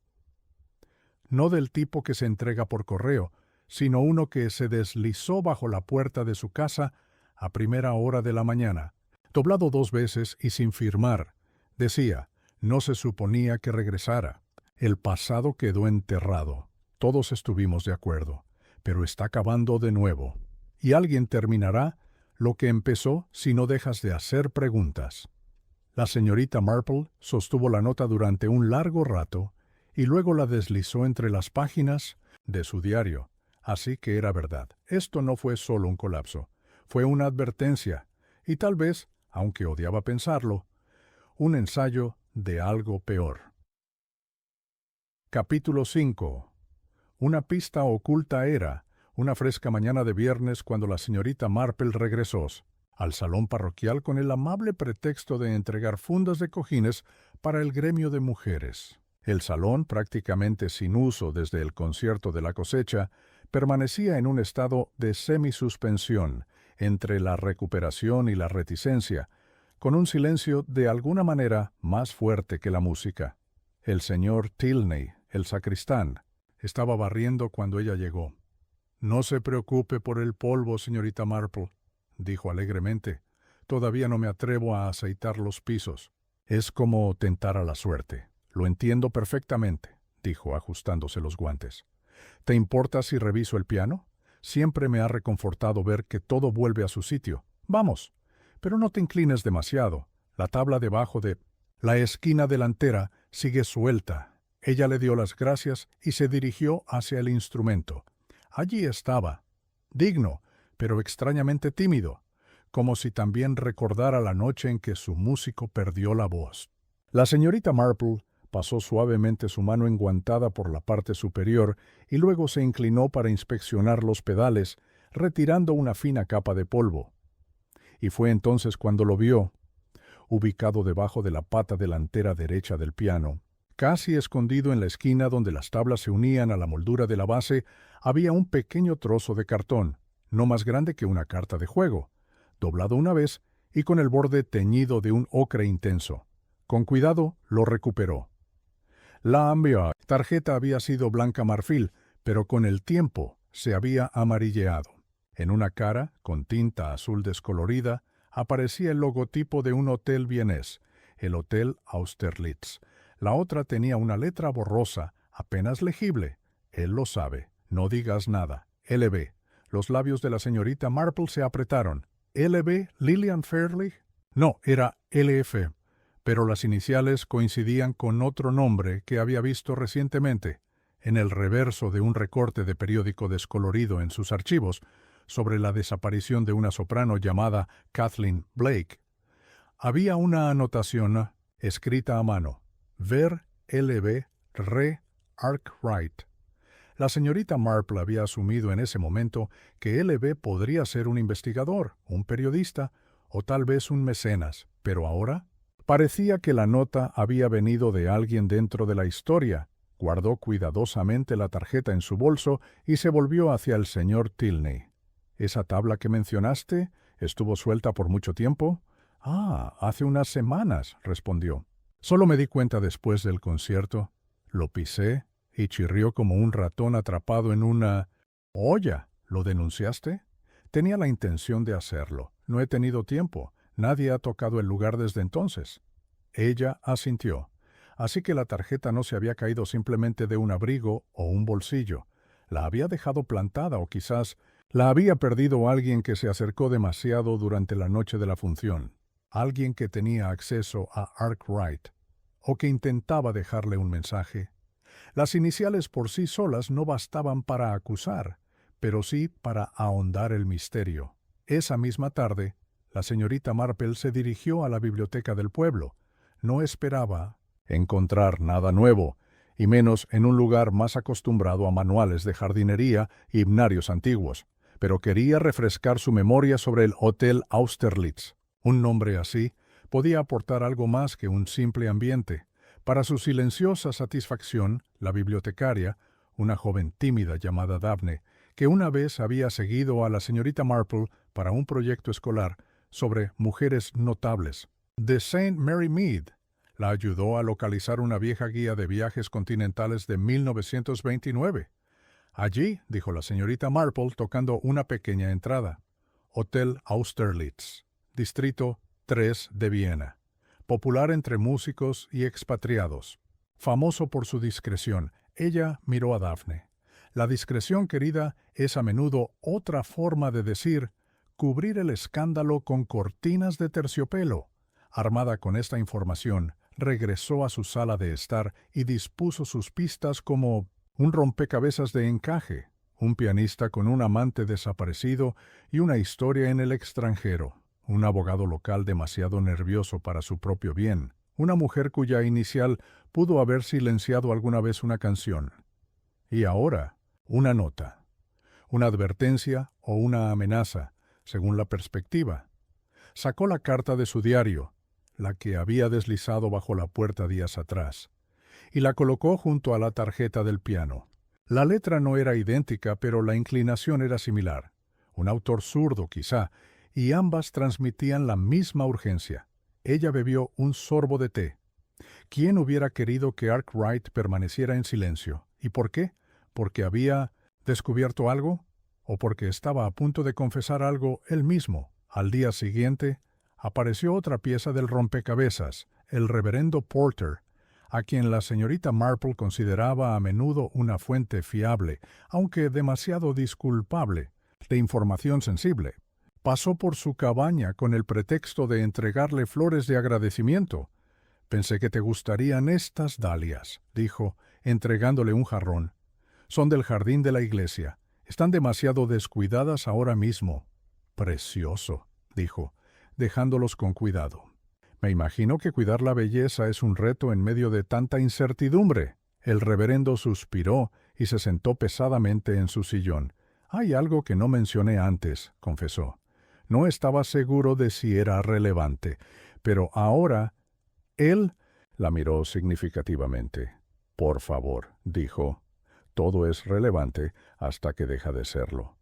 No del tipo que se entrega por correo, sino uno que se deslizó bajo la puerta de su casa a primera hora de la mañana, doblado 2 veces y sin firmar. Decía, no se suponía que regresara. El pasado quedó enterrado. Todos estuvimos de acuerdo, pero está acabando de nuevo. Y alguien terminará lo que empezó si no dejas de hacer preguntas. La señorita Marple sostuvo la nota durante un largo rato y luego la deslizó entre las páginas de su diario. Así que era verdad. Esto no fue solo un colapso. Fue una advertencia y tal vez, aunque odiaba pensarlo, un ensayo de algo peor. Capítulo 5. Una pista oculta era una fresca mañana de viernes cuando la señorita Marple regresó al salón parroquial con el amable pretexto de entregar fundas de cojines para el gremio de mujeres. El salón, prácticamente sin uso desde el concierto de la cosecha, permanecía en un estado de semisuspensión entre la recuperación y la reticencia, con un silencio de alguna manera más fuerte que la música. El señor Tilney, el sacristán, estaba barriendo cuando ella llegó. «No se preocupe por el polvo, señorita Marple», dijo alegremente. «Todavía no me atrevo a aceitar los pisos. Es como tentar a la suerte. Lo entiendo perfectamente», dijo ajustándose los guantes. «¿Te importa si reviso el piano? Siempre me ha reconfortado ver que todo vuelve a su sitio. Vamos, pero no te inclines demasiado. La tabla debajo de la esquina delantera sigue suelta». Ella le dio las gracias y se dirigió hacia el instrumento. Allí estaba, digno, pero extrañamente tímido, como si también recordara la noche en que su músico perdió la voz. La señorita Marple pasó suavemente su mano enguantada por la parte superior y luego se inclinó para inspeccionar los pedales, retirando una fina capa de polvo. Y fue entonces cuando lo vio, ubicado debajo de la pata delantera derecha del piano. Casi escondido en la esquina donde las tablas se unían a la moldura de la base, había un pequeño trozo de cartón, no más grande que una carta de juego, doblado una vez y con el borde teñido de un ocre intenso. Con cuidado lo recuperó. La tarjeta había sido blanca marfil, pero con el tiempo se había amarilleado. En una cara, con tinta azul descolorida, aparecía el logotipo de un hotel vienés, el Hotel Austerlitz. La otra tenía una letra borrosa, apenas legible. Él lo sabe. No digas nada. LB. Los labios de la señorita Marple se apretaron. ¿LB Lillian Fairley? No, era LF. Pero las iniciales coincidían con otro nombre que había visto recientemente, en el reverso de un recorte de periódico descolorido en sus archivos, sobre la desaparición de una soprano llamada Kathleen Blake. Había una anotación escrita a mano. Ver LB Re Arkwright. La señorita Marple había asumido en ese momento que LB podría ser un investigador, un periodista o tal vez un mecenas, pero ahora parecía que la nota había venido de alguien dentro de la historia, Guardó cuidadosamente la tarjeta en su bolso y se volvió hacia el señor Tilney. «¿Esa tabla que mencionaste estuvo suelta por mucho tiempo?» «Ah, hace unas semanas», respondió. «Solo me di cuenta después del concierto. Lo pisé y chirrió como un ratón atrapado en una olla. ¿Lo denunciaste?» «Tenía la intención de hacerlo. No he tenido tiempo. Nadie ha tocado el lugar desde entonces». Ella asintió. Así que la tarjeta no se había caído simplemente de un abrigo o un bolsillo. La había dejado plantada o quizás la había perdido alguien que se acercó demasiado durante la noche de la función. Alguien que tenía acceso a Arkwright o que intentaba dejarle un mensaje. Las iniciales por sí solas no bastaban para acusar, pero sí para ahondar el misterio. Esa misma tarde, la señorita Marple se dirigió a la biblioteca del pueblo. No esperaba encontrar nada nuevo, y menos en un lugar más acostumbrado a manuales de jardinería y himnarios antiguos, pero quería refrescar su memoria sobre el Hotel Austerlitz. Un nombre así podía aportar algo más que un simple ambiente. Para su silenciosa satisfacción, la bibliotecaria, una joven tímida llamada Daphne, que una vez había seguido a la señorita Marple para un proyecto escolar sobre mujeres notables, de St. Mary Mead, la ayudó a localizar una vieja guía de viajes continentales de 1929. «Allí», dijo la señorita Marple tocando una pequeña entrada. «Hotel Austerlitz, Distrito 3 de Viena. Popular entre músicos y expatriados. Famoso por su discreción». Ella miró a Daphne. La discreción, querida, es a menudo otra forma de decir cubrir el escándalo con cortinas de terciopelo. Armada con esta información, regresó a su sala de estar y dispuso sus pistas como un rompecabezas de encaje, un pianista con un amante desaparecido y una historia en el extranjero, un abogado local demasiado nervioso para su propio bien, una mujer cuya inicial pudo haber silenciado alguna vez una canción. Y ahora, una nota, una advertencia o una amenaza, según la perspectiva. Sacó la carta de su diario, la que había deslizado bajo la puerta días atrás, y la colocó junto a la tarjeta del piano. La letra no era idéntica, pero la inclinación era similar. Un autor zurdo, quizá, y ambas transmitían la misma urgencia. Ella bebió un sorbo de té. ¿Quién hubiera querido que Arkwright permaneciera en silencio? ¿Y por qué? ¿Porque había descubierto algo? ¿O porque estaba a punto de confesar algo él mismo? Al día siguiente, apareció otra pieza del rompecabezas, el reverendo Porter, a quien la señorita Marple consideraba a menudo una fuente fiable, aunque demasiado disculpable, de información sensible. Pasó por su cabaña con el pretexto de entregarle flores de agradecimiento. «Pensé que te gustarían estas dalias», dijo, entregándole un jarrón. «Son del jardín de la iglesia. Están demasiado descuidadas ahora mismo». «Precioso», dijo, dejándolos con cuidado. «Me imagino que cuidar la belleza es un reto en medio de tanta incertidumbre». El reverendo suspiró y se sentó pesadamente en su sillón. «Hay algo que no mencioné antes», confesó. «No estaba seguro de si era relevante, pero ahora...» Él la miró significativamente. «Por favor», dijo. «Todo es relevante hasta que deja de serlo».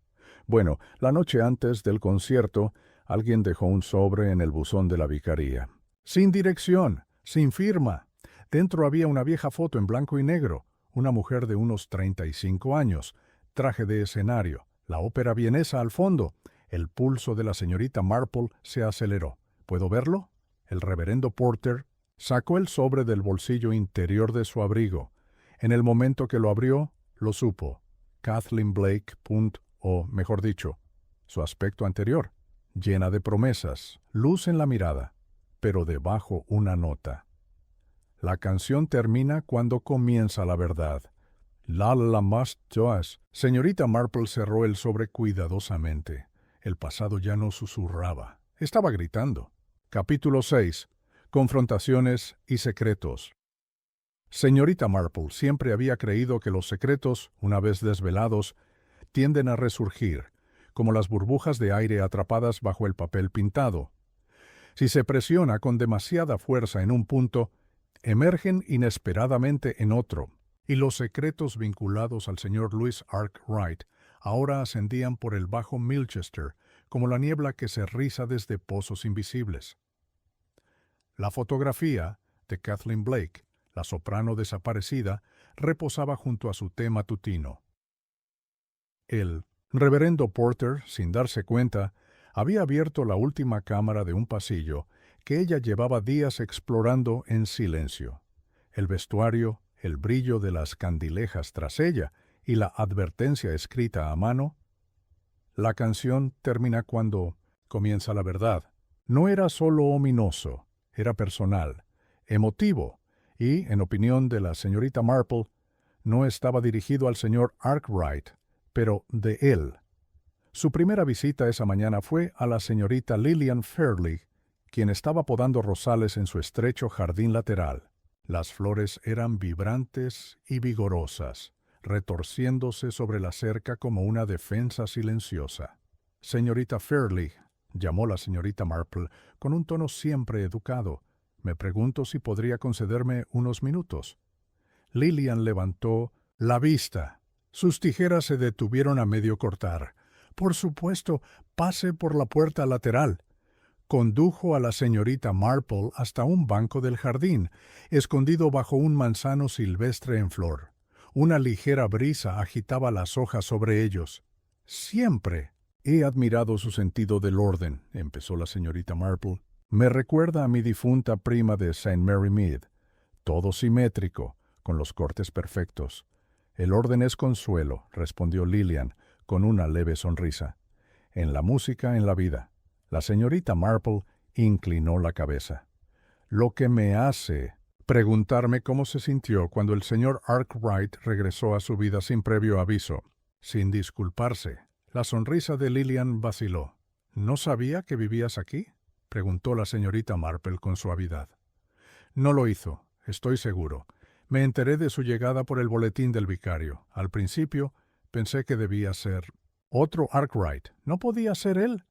Bueno, la noche antes del concierto, alguien dejó un sobre en el buzón de la vicaría. Sin dirección, sin firma. Dentro había una vieja foto en blanco y negro, una mujer de unos 35 años, traje de escenario, la ópera vienesa al fondo. El pulso de la señorita Marple se aceleró. «¿Puedo verlo?» El reverendo Porter sacó el sobre del bolsillo interior de su abrigo. En el momento que lo abrió, lo supo. Kathleen Blake, o mejor dicho, su aspecto anterior, llena de promesas, luz en la mirada, pero debajo una nota. La canción termina cuando comienza la verdad. La más joas. Señorita Marple cerró el sobre cuidadosamente. El pasado ya no susurraba, estaba gritando. Capítulo 6. Confrontaciones y secretos. Señorita Marple siempre había creído que los secretos, una vez desvelados, tienden a resurgir, como las burbujas de aire atrapadas bajo el papel pintado. Si se presiona con demasiada fuerza en un punto, emergen inesperadamente en otro, y los secretos vinculados al señor Louis Arkwright ahora ascendían por el bajo Milchester como la niebla que se riza desde pozos invisibles. La fotografía de Kathleen Blake, la soprano desaparecida, reposaba junto a su té matutino. El reverendo Porter, sin darse cuenta, había abierto la última cámara de un pasillo que ella llevaba días explorando en silencio. El vestuario, el brillo de las candilejas tras ella y la advertencia escrita a mano. La canción termina cuando comienza la verdad. No era solo ominoso, era personal, emotivo y, en opinión de la señorita Marple, no estaba dirigido al señor Arkwright, pero de él. Su primera visita esa mañana fue a la señorita Lillian Fairley, quien estaba podando rosales en su estrecho jardín lateral. Las flores eran vibrantes y vigorosas, retorciéndose sobre la cerca como una defensa silenciosa. «Señorita Fairley», llamó la señorita Marple con un tono siempre educado. «Me pregunto si podría concederme unos minutos». Lillian levantó la vista. Sus tijeras se detuvieron a medio cortar. «Por supuesto, pase por la puerta lateral». Condujo a la señorita Marple hasta un banco del jardín, escondido bajo un manzano silvestre en flor. Una ligera brisa agitaba las hojas sobre ellos. «Siempre he admirado su sentido del orden», empezó la señorita Marple. «Me recuerda a mi difunta prima de St. Mary Mead. Todo simétrico, con los cortes perfectos». «El orden es consuelo», respondió Lillian, con una leve sonrisa. «En la música, en la vida». La señorita Marple inclinó la cabeza. «Lo que me hace preguntarme cómo se sintió cuando el señor Arkwright regresó a su vida sin previo aviso, sin disculparse». La sonrisa de Lillian vaciló. «¿No sabía que vivías aquí?», preguntó la señorita Marple con suavidad. «No lo hizo, estoy seguro. Me enteré de su llegada por el boletín del vicario. Al principio pensé que debía ser otro Arkwright. ¿No podía ser él?».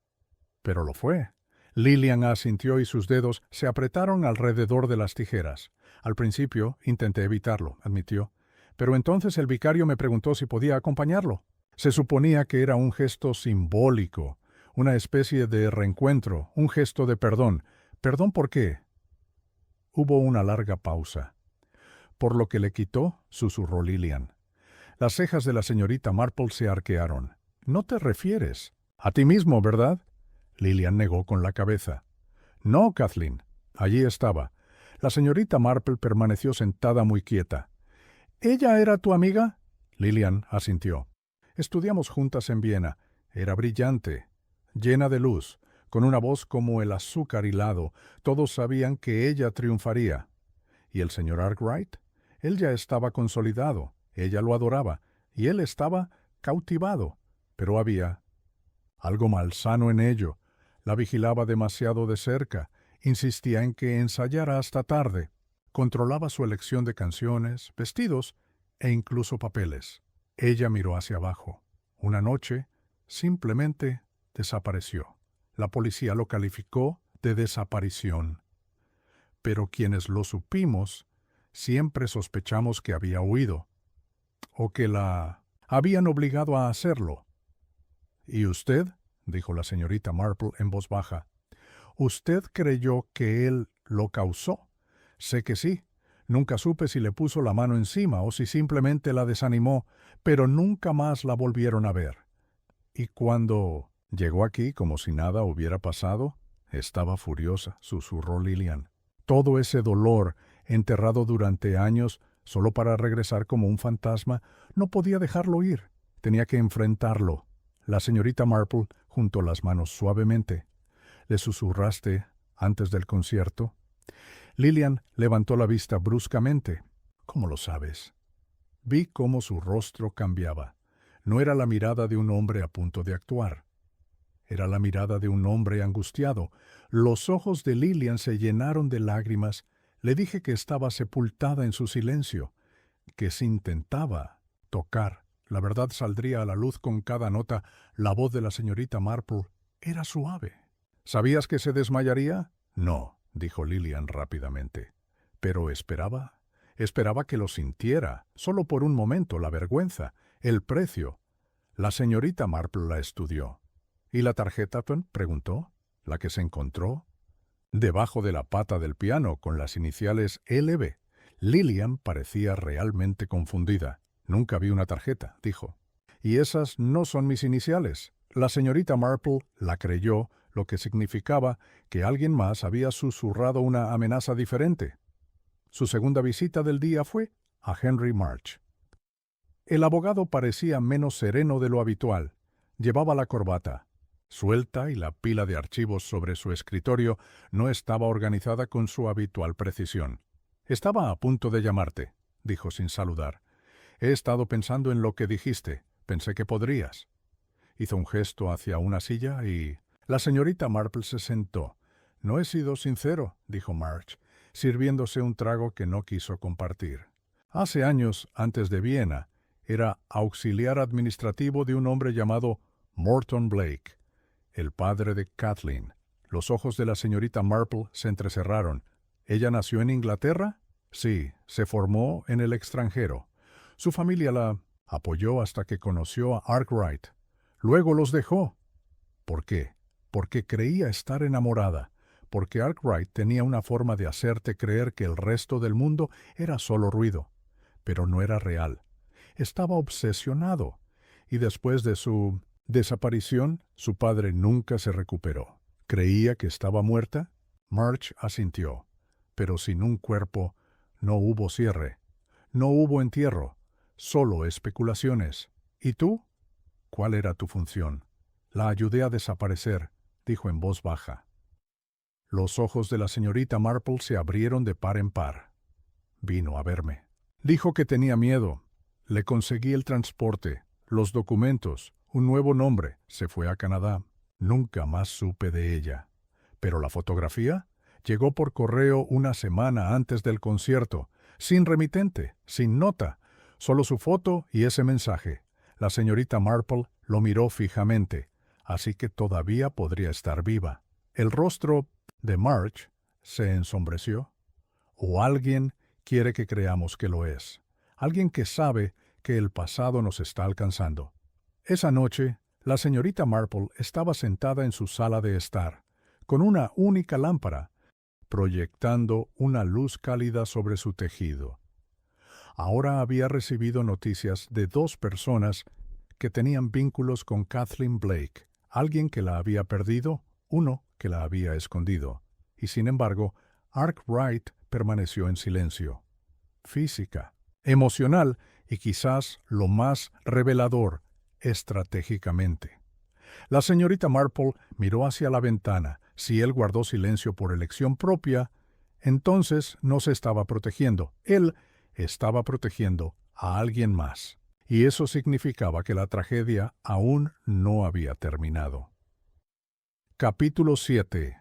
«Pero lo fue». Lillian asintió y sus dedos se apretaron alrededor de las tijeras. «Al principio intenté evitarlo», admitió. «Pero entonces el vicario me preguntó si podía acompañarlo. Se suponía que era un gesto simbólico, una especie de reencuentro, un gesto de perdón. ¿Perdón por qué?». Hubo una larga pausa. «Por lo que le quitó», susurró Lillian. Las cejas de la señorita Marple se arquearon. «No te refieres a ti mismo, ¿verdad?». Lillian negó con la cabeza. «No, Kathleen». Allí estaba. La señorita Marple permaneció sentada muy quieta. «¿Ella era tu amiga?». Lillian asintió. «Estudiamos juntas en Viena. Era brillante, llena de luz, con una voz como el azúcar hilado. Todos sabían que ella triunfaría». «¿Y el señor Arkwright?». «Él ya estaba consolidado. Ella lo adoraba. Y él estaba cautivado. Pero había algo malsano en ello. La vigilaba demasiado de cerca, insistía en que ensayara hasta tarde, controlaba su elección de canciones, vestidos e incluso papeles. Ella miró hacia abajo. Una noche, simplemente desapareció. La policía lo calificó de desaparición. Pero quienes lo supimos, siempre sospechamos que había huido, o que la habían obligado a hacerlo. «¿Y usted?», dijo la señorita Marple en voz baja. «¿Usted creyó que él lo causó?». «Sé que sí. Nunca supe si le puso la mano encima o si simplemente la desanimó, pero nunca más la volvieron a ver». «Y cuando llegó aquí como si nada hubiera pasado?» «Estaba furiosa», susurró Lillian. «Todo ese dolor, enterrado durante años, solo para regresar como un fantasma, no podía dejarlo ir. Tenía que enfrentarlo». La señorita Marple juntó las manos suavemente. «¿Le susurraste antes del concierto?». Lillian levantó la vista bruscamente. «¿Cómo lo sabes?». Vi cómo su rostro cambiaba. No era la mirada de un hombre a punto de actuar. Era la mirada de un hombre angustiado. Los ojos de Lillian se llenaron de lágrimas. Le dije que estaba sepultada en su silencio, que si intentaba tocar, la verdad saldría a la luz con cada nota. La voz de la señorita Marple era suave. «¿Sabías que se desmayaría?». «No», dijo Lillian rápidamente. «Pero esperaba. Esperaba que lo sintiera, solo por un momento, la vergüenza, el precio. La señorita Marple la estudió. ¿Y la tarjeta, Tom?, preguntó. ¿La que se encontró? Debajo de la pata del piano, con las iniciales LB. Lillian parecía realmente confundida. Nunca vi una tarjeta, dijo. Y esas no son mis iniciales. La señorita Marple la creyó, lo que significaba que alguien más había susurrado una amenaza diferente. Su segunda visita del día fue a Henry March. El abogado parecía menos sereno de lo habitual. Llevaba la corbata suelta y la pila de archivos sobre su escritorio no estaba organizada con su habitual precisión. «Estaba a punto de llamarte», dijo sin saludar. «He estado pensando en lo que dijiste. Pensé que podrías». Hizo un gesto hacia una silla y... La señorita Marple se sentó. «No he sido sincero», dijo March, sirviéndose un trago que no quiso compartir. Hace años, antes de Viena, era auxiliar administrativo de un hombre llamado Morton Blake, el padre de Kathleen. Los ojos de la señorita Marple se entrecerraron. ¿Ella nació en Inglaterra? Sí, se formó en el extranjero. Su familia la apoyó hasta que conoció a Arkwright. Luego los dejó. ¿Por qué? Porque creía estar enamorada. Porque Arkwright tenía una forma de hacerte creer que el resto del mundo era solo ruido. Pero no era real. Estaba obsesionado. Y después de su desaparición, su padre nunca se recuperó. ¿Creía que estaba muerta? March asintió. Pero sin un cuerpo no hubo cierre. No hubo entierro. Solo especulaciones. ¿Y tú? ¿Cuál era tu función? La ayudé a desaparecer, dijo en voz baja. Los ojos de la señorita Marple se abrieron de par en par. Vino a verme. Dijo que tenía miedo. Le conseguí el transporte, los documentos, un nuevo nombre. Se fue a Canadá. Nunca más supe de ella. Pero la fotografía llegó por correo una semana antes del concierto, sin remitente, sin nota, solo su foto y ese mensaje. La señorita Marple lo miró fijamente, así que todavía podría estar viva. El rostro de March se ensombreció. O alguien quiere que creamos que lo es. Alguien que sabe que el pasado nos está alcanzando. Esa noche, la señorita Marple estaba sentada en su sala de estar, con una única lámpara, proyectando una luz cálida sobre su tejido. Ahora había recibido noticias de 2 personas que tenían vínculos con Kathleen Blake, alguien que la había perdido, uno que la había escondido. Y sin embargo, Arkwright permaneció en silencio. Física, emocional y quizás lo más revelador, estratégicamente. La señorita Marple miró hacia la ventana. Si él guardó silencio por elección propia, entonces no se estaba protegiendo. Él estaba protegiendo a alguien más. Y eso significaba que la tragedia aún no había terminado. Capítulo 7.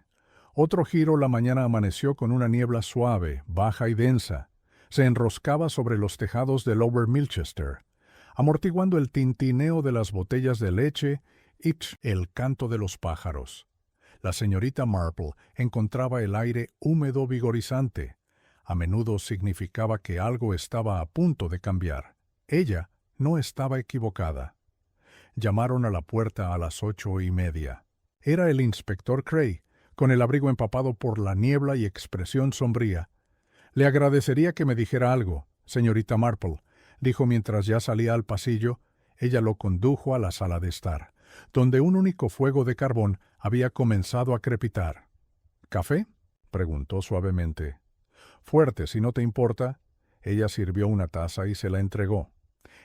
Otro giro. La mañana amaneció con una niebla suave, baja y densa. Se enroscaba sobre los tejados de Lower Milchester, amortiguando el tintineo de las botellas de leche y el canto de los pájaros. La señorita Marple encontraba el aire húmedo vigorizante. A menudo significaba que algo estaba a punto de cambiar. Ella no estaba equivocada. Llamaron a la puerta a las 8:30. Era el inspector Cray, con el abrigo empapado por la niebla y expresión sombría. «Le agradecería que me dijera algo, señorita Marple», dijo mientras ya salía al pasillo. Ella lo condujo a la sala de estar, donde un único fuego de carbón había comenzado a crepitar. «¿Café?», preguntó suavemente. «Fuerte, si no te importa». Ella sirvió una taza y se la entregó.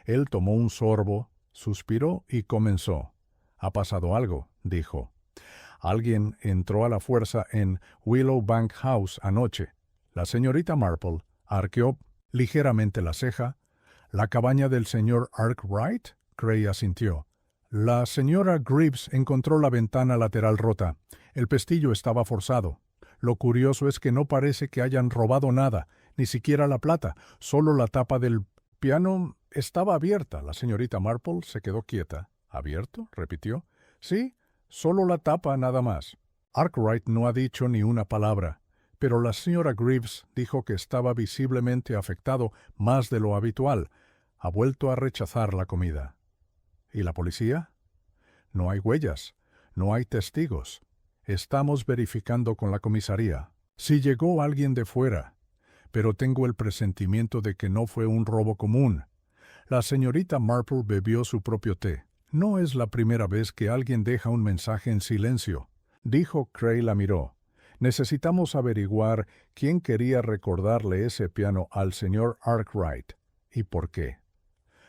Él tomó un sorbo, suspiró y comenzó. «¿Ha pasado algo?», dijo. «Alguien entró a la fuerza en Willowbank House anoche». La señorita Marple arqueó ligeramente la ceja. «¿La cabaña del señor Arkwright?», Cray asintió. «La señora Greaves encontró la ventana lateral rota. El pestillo estaba forzado. Lo curioso es que no parece que hayan robado nada, ni siquiera la plata. Solo la tapa del piano estaba abierta». La señorita Marple se quedó quieta. «¿Abierto?», repitió. «Sí, solo la tapa nada más». Arkwright no ha dicho ni una palabra, pero la señora Greaves dijo que estaba visiblemente afectado más de lo habitual. Ha vuelto a rechazar la comida. ¿Y la policía? No hay huellas, no hay testigos. Estamos verificando con la comisaría. Si llegó alguien de fuera, pero tengo el presentimiento de que no fue un robo común. La señorita Marple bebió su propio té. No es la primera vez que alguien deja un mensaje en silencio. Dijo. Cray la miró. Necesitamos averiguar quién quería recordarle ese piano al señor Arkwright y por qué.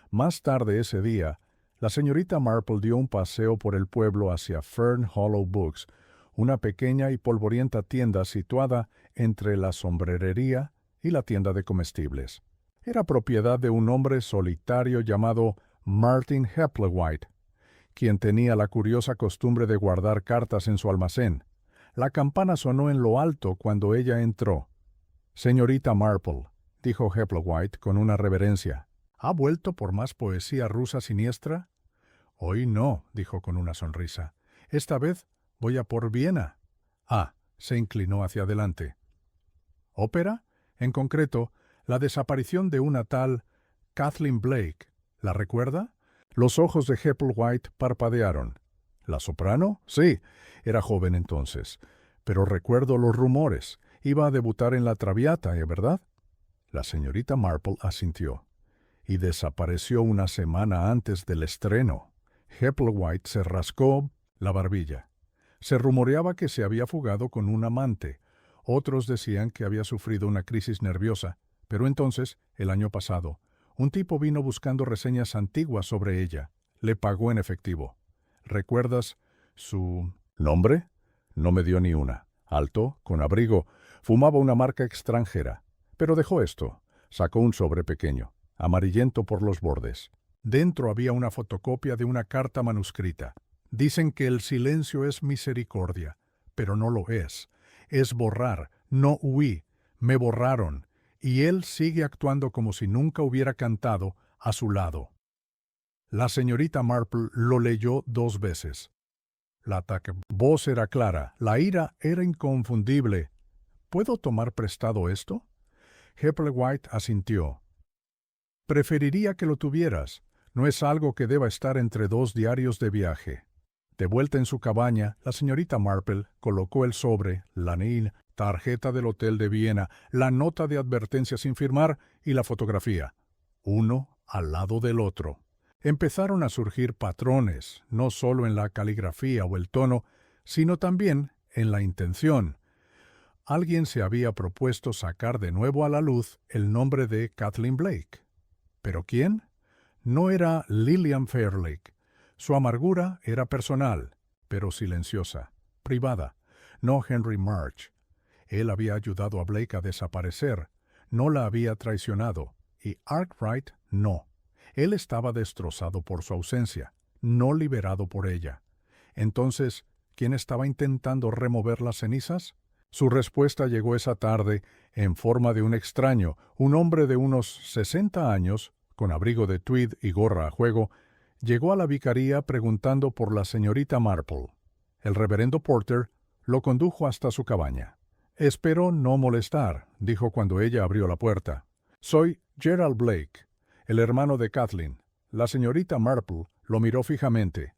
Más tarde ese día, la señorita Marple dio un paseo por el pueblo hacia Fern Hollow Books, una pequeña y polvorienta tienda situada entre la sombrerería y la tienda de comestibles. Era propiedad de un hombre solitario llamado Martin Hepplewhite, quien tenía la curiosa costumbre de guardar cartas en su almacén. La campana sonó en lo alto cuando ella entró. «Señorita Marple», dijo Hepplewhite con una reverencia, «¿ha vuelto por más poesía rusa siniestra?» «Hoy no», dijo con una sonrisa. «Esta vez voy a por Viena». «Ah», se inclinó hacia adelante. «¿Ópera? En concreto, la desaparición de una tal Kathleen Blake. ¿La recuerda?» Los ojos de Hepplewhite parpadearon. «¿La soprano? Sí, era joven entonces. Pero recuerdo los rumores. Iba a debutar en la Traviata, ¿verdad?» La señorita Marple asintió. «Y desapareció una semana antes del estreno». Hepplewhite se rascó la barbilla. Se rumoreaba que se había fugado con un amante. Otros decían que había sufrido una crisis nerviosa. Pero entonces, el año pasado, un tipo vino buscando reseñas antiguas sobre ella. Le pagó en efectivo. ¿Recuerdas su nombre? No me dio ni una. Alto, con abrigo, fumaba una marca extranjera. Pero dejó esto. Sacó un sobre pequeño, amarillento por los bordes. Dentro había una fotocopia de una carta manuscrita. Dicen que el silencio es misericordia, pero no lo es. Es borrar. No huí. Me borraron. Y él sigue actuando como si nunca hubiera cantado a su lado. La señorita Marple lo leyó 2 veces. La voz era clara, la ira era inconfundible. ¿Puedo tomar prestado esto? Hepplewhite asintió. Preferiría que lo tuvieras. No es algo que deba estar entre 2 diarios de viaje. De vuelta en su cabaña, la señorita Marple colocó el sobre, la NIN, tarjeta del Hotel de Viena, la nota de advertencia sin firmar y la fotografía, uno al lado del otro. Empezaron a surgir patrones, no solo en la caligrafía o el tono, sino también en la intención. Alguien se había propuesto sacar de nuevo a la luz el nombre de Kathleen Blake. ¿Pero quién? No era Lillian Fairlake. Su amargura era personal, pero silenciosa, privada, no Henry March. Él había ayudado a Blake a desaparecer, no la había traicionado, y Arkwright no. Él estaba destrozado por su ausencia, no liberado por ella. Entonces, ¿quién estaba intentando remover las cenizas? Su respuesta llegó esa tarde en forma de un extraño, un hombre de unos 60 años, con abrigo de tweed y gorra a juego, llegó a la vicaría preguntando por la señorita Marple. El reverendo Porter lo condujo hasta su cabaña. «Espero no molestar», dijo cuando ella abrió la puerta. «Soy Gerald Blake, el hermano de Kathleen». La señorita Marple lo miró fijamente.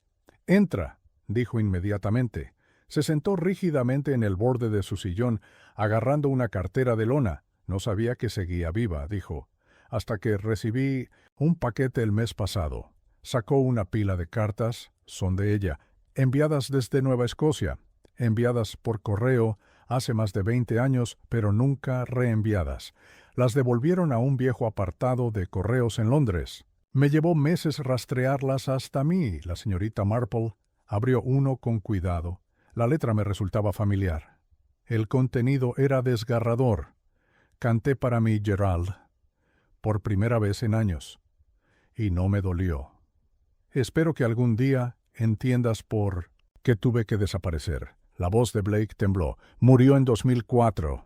«Entra», dijo inmediatamente. Se sentó rígidamente en el borde de su sillón, agarrando una cartera de lona. «No sabía que seguía viva», dijo, «hasta que recibí un paquete el mes pasado». Sacó una pila de cartas, son de ella, enviadas desde Nueva Escocia, enviadas por correo hace más de 20 años, pero nunca reenviadas. Las devolvieron a un viejo apartado de correos en Londres. Me llevó meses rastrearlas hasta mí. La señorita Marple abrió uno con cuidado. La letra me resultaba familiar. El contenido era desgarrador. Canté para mí, Gerald, por primera vez en años. Y no me dolió. Espero que algún día entiendas por qué tuve que desaparecer. La voz de Blake tembló. Murió en 2004,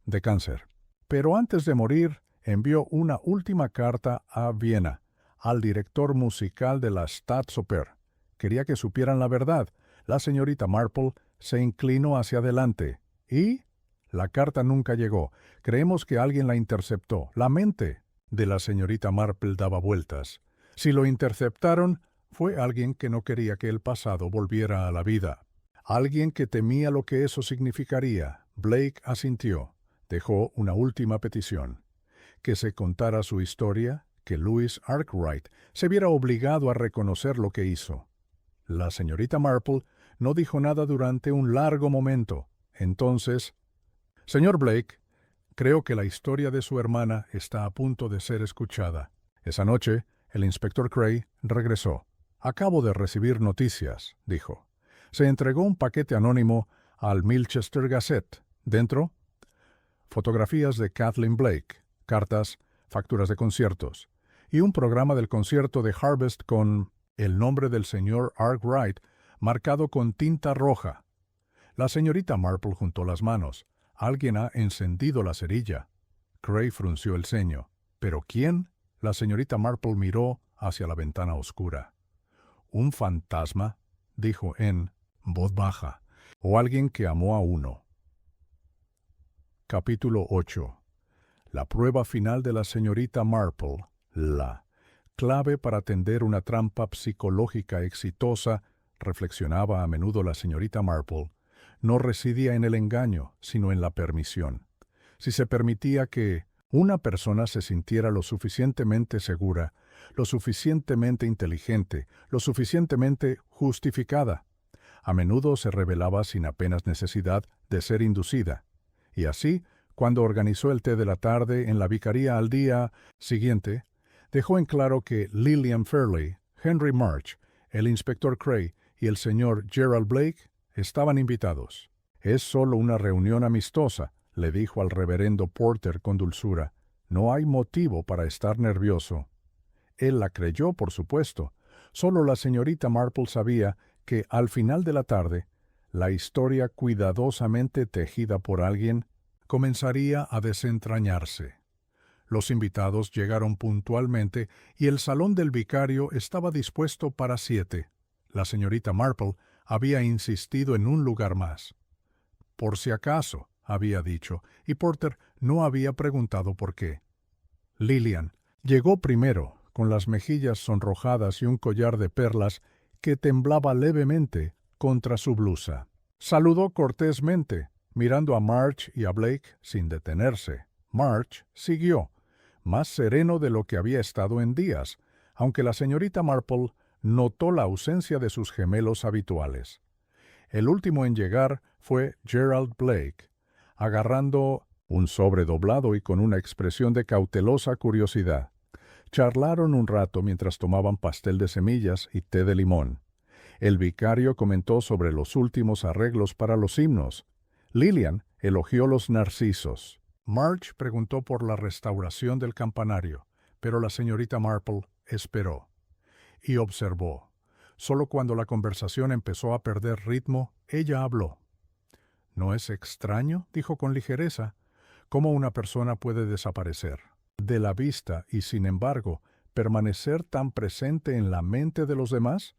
de cáncer. Pero antes de morir, envió una última carta a Viena, al director musical de la Staatsoper. Quería que supieran la verdad. La señorita Marple se inclinó hacia adelante. ¿Y? La carta nunca llegó. Creemos que alguien la interceptó. La mente de la señorita Marple daba vueltas. Si lo interceptaron, fue alguien que no quería que el pasado volviera a la vida. Alguien que temía lo que eso significaría. Blake asintió. Dejó una última petición. Que se contara su historia, que Louis Arkwright se viera obligado a reconocer lo que hizo. La señorita Marple no dijo nada durante un largo momento. Entonces, «Señor Blake, creo que la historia de su hermana está a punto de ser escuchada». Esa noche, el inspector Cray regresó. «Acabo de recibir noticias», dijo. Se entregó un paquete anónimo al Milchester Gazette. Dentro, fotografías de Kathleen Blake, cartas, facturas de conciertos, y un programa del concierto de Harvest con el nombre del señor Arkwright marcado con tinta roja. La señorita Marple juntó las manos. Alguien ha encendido la cerilla. Cray frunció el ceño. ¿Pero quién? La señorita Marple miró hacia la ventana oscura. «¿Un fantasma?», dijo en voz baja. «O alguien que amó a uno». Capítulo 8. La prueba final de la señorita Marple, la clave para tender una trampa psicológica exitosa, reflexionaba a menudo la señorita Marple, no residía en el engaño, sino en la permisión. Si se permitía que una persona se sintiera lo suficientemente segura, lo suficientemente inteligente, lo suficientemente justificada, a menudo se revelaba sin apenas necesidad de ser inducida. Y así, cuando organizó el té de la tarde en la vicaría al día siguiente, dejó en claro que Lillian Fairley, Henry March, el inspector Cray y el señor Gerald Blake estaban invitados. «Es solo una reunión amistosa», le dijo al reverendo Porter con dulzura. «No hay motivo para estar nervioso». Él la creyó, por supuesto. Solo la señorita Marple sabía que, al final de la tarde, la historia cuidadosamente tejida por alguien comenzaría a desentrañarse. Los invitados llegaron puntualmente y el salón del vicario estaba dispuesto para 7. La señorita Marple había insistido en un lugar más. «Por si acaso», había dicho, y Porter no había preguntado por qué. Lillian llegó primero, con las mejillas sonrojadas y un collar de perlas que temblaba levemente contra su blusa. Saludó cortésmente, mirando a March y a Blake sin detenerse. March siguió, más sereno de lo que había estado en días, aunque la señorita Marple notó la ausencia de sus gemelos habituales. El último en llegar fue Gerald Blake, agarrando un sobre doblado y con una expresión de cautelosa curiosidad. Charlaron un rato mientras tomaban pastel de semillas y té de limón. El vicario comentó sobre los últimos arreglos para los himnos. Lillian elogió los narcisos. March preguntó por la restauración del campanario, pero la señorita Marple esperó. Y observó. Solo cuando la conversación empezó a perder ritmo, ella habló. «¿No es extraño?», dijo con ligereza, «cómo una persona puede desaparecer de la vista y, sin embargo, permanecer tan presente en la mente de los demás?»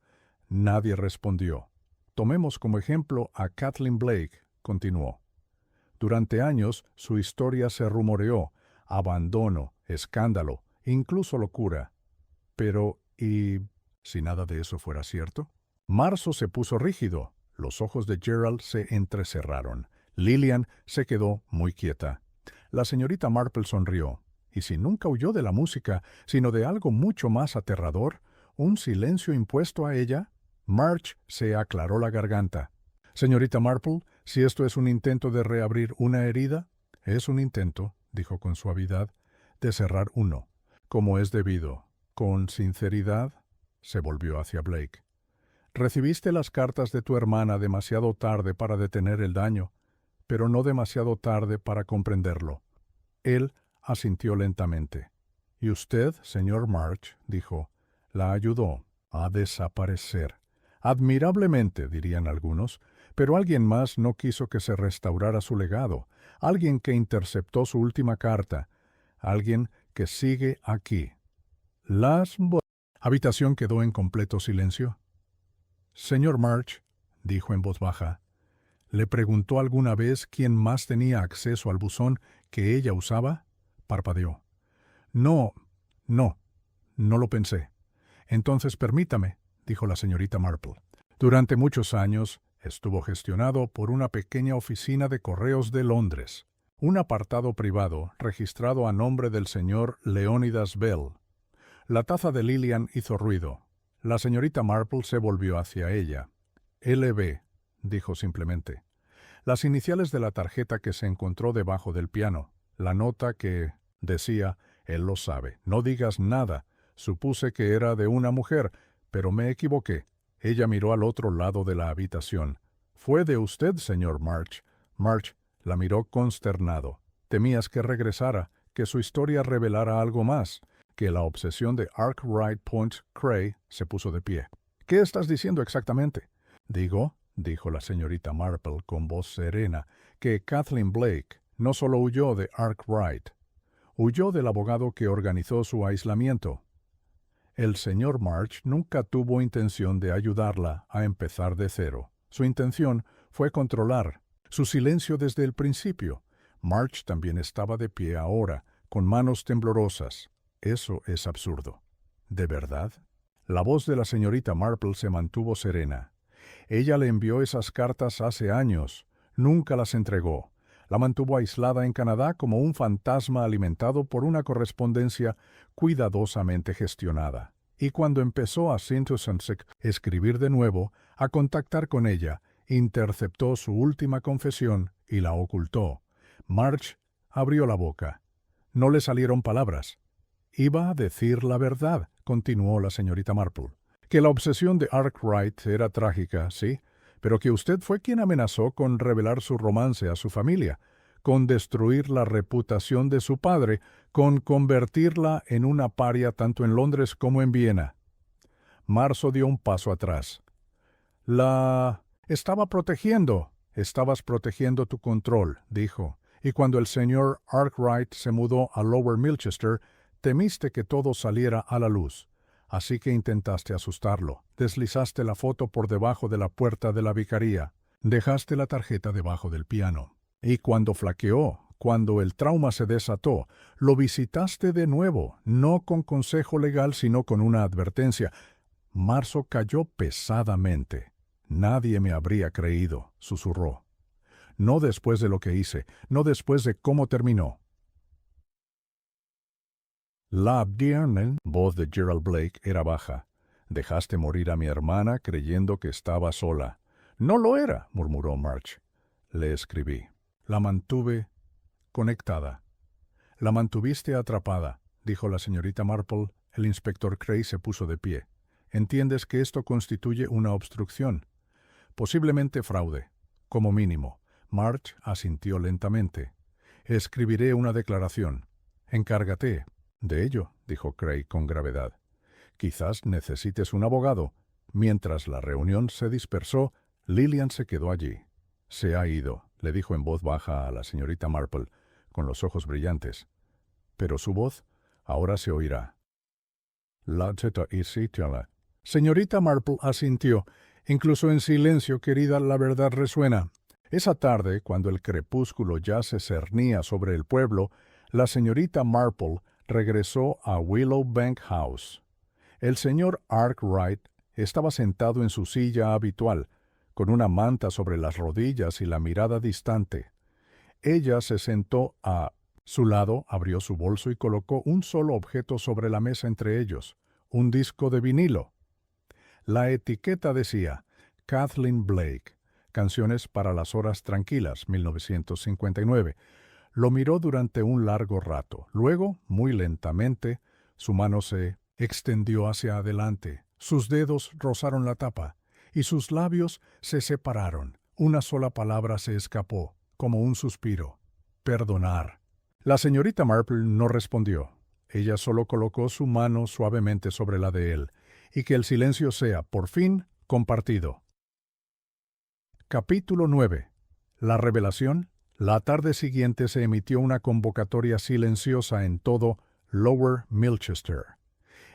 Nadie respondió. «Tomemos como ejemplo a Kathleen Blake», continuó. «Durante años su historia se rumoreó, abandono, escándalo, incluso locura. Pero, ¿y si nada de eso fuera cierto?» Marzo se puso rígido. Los ojos de Gerald se entrecerraron. Lillian se quedó muy quieta. La señorita Marple sonrió. ¿Y si nunca huyó de la música, sino de algo mucho más aterrador? ¿Un silencio impuesto a ella? March se aclaró la garganta. «Señorita Marple, si esto es un intento de reabrir una herida». «Es un intento», dijo con suavidad, «de cerrar uno, como es debido». «Con sinceridad», se volvió hacia Blake. «Recibiste las cartas de tu hermana demasiado tarde para detener el daño, pero no demasiado tarde para comprenderlo». Él asintió lentamente. «Y usted, señor March», dijo, «la ayudó a desaparecer. Admirablemente, dirían algunos, pero alguien más no quiso que se restaurara su legado, alguien que interceptó su última carta, alguien que sigue aquí». La habitación quedó en completo silencio. «Señor March», dijo en voz baja, ¿Le preguntó alguna vez quién más tenía acceso al buzón que ella usaba? Parpadeó. No, no, no lo pensé. Entonces permítame, dijo la señorita Marple. Durante muchos años estuvo gestionado por una pequeña oficina de correos de Londres, un apartado privado registrado a nombre del señor Leonidas Bell. La taza de Lillian hizo ruido. La señorita Marple se volvió hacia ella. LB, dijo simplemente. Las iniciales de la tarjeta que se encontró debajo del piano. La nota que decía, él lo sabe, no digas nada. Supuse que era de una mujer, pero me equivoqué. Ella miró al otro lado de la habitación. Fue de usted, señor March. March la miró consternado. Temías que regresara, que su historia revelara algo más, que la obsesión de Arkwright Point Cray se puso de pie. ¿Qué estás diciendo exactamente? Digo, dijo la señorita Marple con voz serena, que Kathleen Blake no solo huyó de Arkwright, huyó del abogado que organizó su aislamiento. El señor March nunca tuvo intención de ayudarla a empezar de cero. Su intención fue controlar su silencio desde el principio. March también estaba de pie ahora, con manos temblorosas. Eso es absurdo. ¿De verdad? La voz de la señorita Marple se mantuvo serena. Ella le envió esas cartas hace años. Nunca las entregó. La mantuvo aislada en Canadá como un fantasma alimentado por una correspondencia cuidadosamente gestionada. Y cuando empezó a Saint-Osynsec escribir de nuevo, a contactar con ella, interceptó su última confesión y la ocultó. March abrió la boca. No le salieron palabras. Iba a decir la verdad, continuó la señorita Marple. Que la obsesión de Arkwright era trágica, sí, pero que usted fue quien amenazó con revelar su romance a su familia, con destruir la reputación de su padre, con convertirla en una paria tanto en Londres como en Viena. Marzo dio un paso atrás. La estaba protegiendo. Estabas protegiendo tu control, dijo. Y cuando el señor Arkwright se mudó a Lower Milchester, temiste que todo saliera a la luz. Así que intentaste asustarlo. Deslizaste la foto por debajo de la puerta de la vicaría. Dejaste la tarjeta debajo del piano. Y cuando flaqueó, cuando el trauma se desató, lo visitaste de nuevo, no con consejo legal, sino con una advertencia. Marzo cayó pesadamente. Nadie me habría creído, susurró. No después de lo que hice, no después de cómo terminó. La abdierne, voz de Gerald Blake, era baja. Dejaste morir a mi hermana creyendo que estaba sola. No lo era, murmuró March. Le escribí. La mantuve conectada. La mantuviste atrapada, dijo la señorita Marple. El inspector Cray se puso de pie. ¿Entiendes que esto constituye una obstrucción? Posiblemente fraude, como mínimo. March asintió lentamente. Escribiré una declaración. Encárgate de ello, dijo Cray con gravedad. Quizás necesites un abogado. Mientras la reunión se dispersó, Lillian se quedó allí. Se ha ido, le dijo en voz baja a la señorita Marple, con los ojos brillantes. Pero su voz ahora se oirá. La señorita Marple asintió. Incluso en silencio, querida, la verdad resuena. Esa tarde, cuando el crepúsculo ya se cernía sobre el pueblo, la señorita Marple regresó a Willowbank House. El señor Arkwright estaba sentado en su silla habitual, con una manta sobre las rodillas y la mirada distante. Ella se sentó a su lado, abrió su bolso y colocó un solo objeto sobre la mesa entre ellos, un disco de vinilo. La etiqueta decía, Kathleen Blake, Canciones para las Horas Tranquilas, 1959. Lo miró durante un largo rato. Luego, muy lentamente, su mano se extendió hacia adelante. Sus dedos rozaron la tapa, y sus labios se separaron. Una sola palabra se escapó, como un suspiro. Perdonar. La señorita Marple no respondió. Ella solo colocó su mano suavemente sobre la de él, y que el silencio sea, por fin, compartido. Capítulo 9. La revelación. La tarde siguiente se emitió una convocatoria silenciosa en todo Lower Milchester.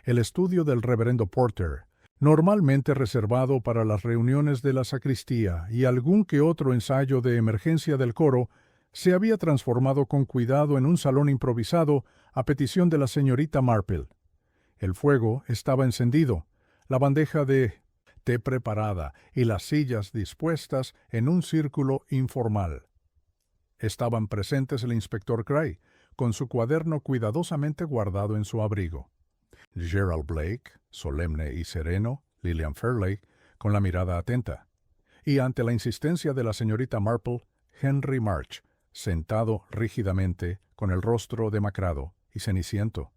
El estudio del reverendo Porter, normalmente reservado para las reuniones de la sacristía y algún que otro ensayo de emergencia del coro, se había transformado con cuidado en un salón improvisado a petición de la señorita Marple. El fuego estaba encendido, la bandeja de té preparada y las sillas dispuestas en un círculo informal. Estaban presentes el inspector Gray, con su cuaderno cuidadosamente guardado en su abrigo. Gerald Blake, solemne y sereno, Lillian Fairley, con la mirada atenta. Y ante la insistencia de la señorita Marple, Henry March, sentado rígidamente, con el rostro demacrado y ceniciento.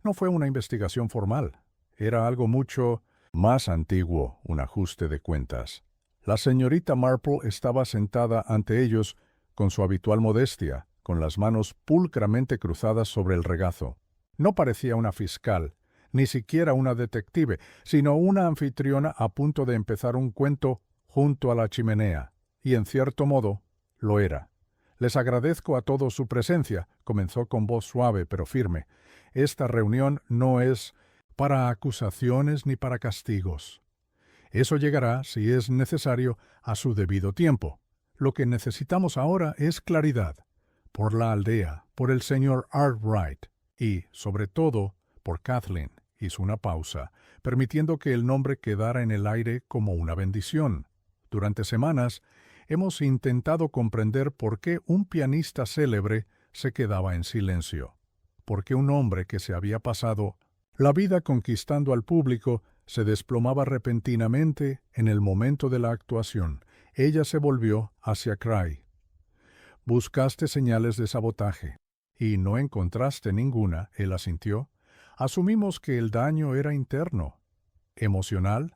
No fue una investigación formal. Era algo mucho más antiguo, un ajuste de cuentas. La señorita Marple estaba sentada ante ellos con su habitual modestia, con las manos pulcramente cruzadas sobre el regazo. No parecía una fiscal, ni siquiera una detective, sino una anfitriona a punto de empezar un cuento junto a la chimenea, y en cierto modo lo era. Les agradezco a todos su presencia, comenzó con voz suave pero firme. Esta reunión no es para acusaciones ni para castigos. Eso llegará, si es necesario, a su debido tiempo. Lo que necesitamos ahora es claridad, por la aldea, por el señor Arkwright y, sobre todo, por Kathleen. Hizo una pausa, permitiendo que el nombre quedara en el aire como una bendición. Durante semanas hemos intentado comprender por qué un pianista célebre se quedaba en silencio, por qué un hombre que se había pasado la vida conquistando al público se desplomaba repentinamente en el momento de la actuación. Ella se volvió hacia Cray. Buscaste señales de sabotaje, y no encontraste ninguna, él asintió. Asumimos que el daño era interno, emocional,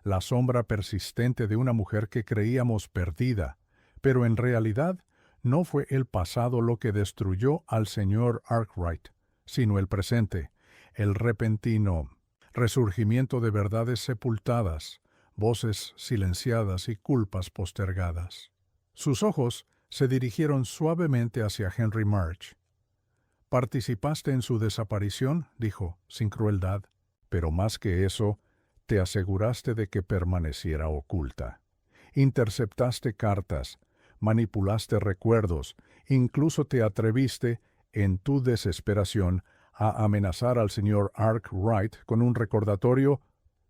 la sombra persistente de una mujer que creíamos perdida, pero en realidad no fue el pasado lo que destruyó al señor Arkwright, sino el presente, el repentino resurgimiento de verdades sepultadas, voces silenciadas y culpas postergadas. Sus ojos se dirigieron suavemente hacia Henry March. «¿Participaste en su desaparición?», dijo, sin crueldad, «pero más que eso, te aseguraste de que permaneciera oculta. Interceptaste cartas, manipulaste recuerdos, incluso te atreviste, en tu desesperación, a amenazar al señor Arkwright con un recordatorio,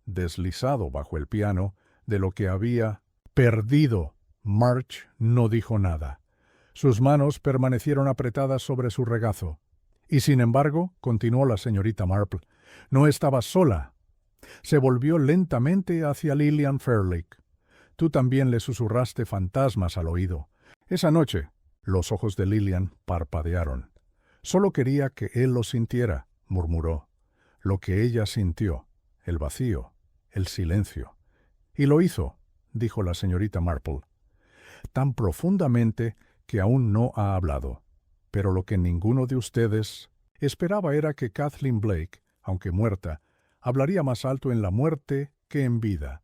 deslizado bajo el piano, de lo que había perdido». March no dijo nada. Sus manos permanecieron apretadas sobre su regazo. Y sin embargo, continuó la señorita Marple, no estaba sola. Se volvió lentamente hacia Lillian Fairley. Tú también le susurraste fantasmas al oído. Esa noche, los ojos de Lillian parpadearon. Solo quería que él lo sintiera, murmuró. Lo que ella sintió, el vacío, el silencio. Y lo hizo, dijo la señorita Marple, tan profundamente que aún no ha hablado. Pero lo que ninguno de ustedes esperaba era que Kathleen Blake, aunque muerta, hablaría más alto en la muerte que en vida.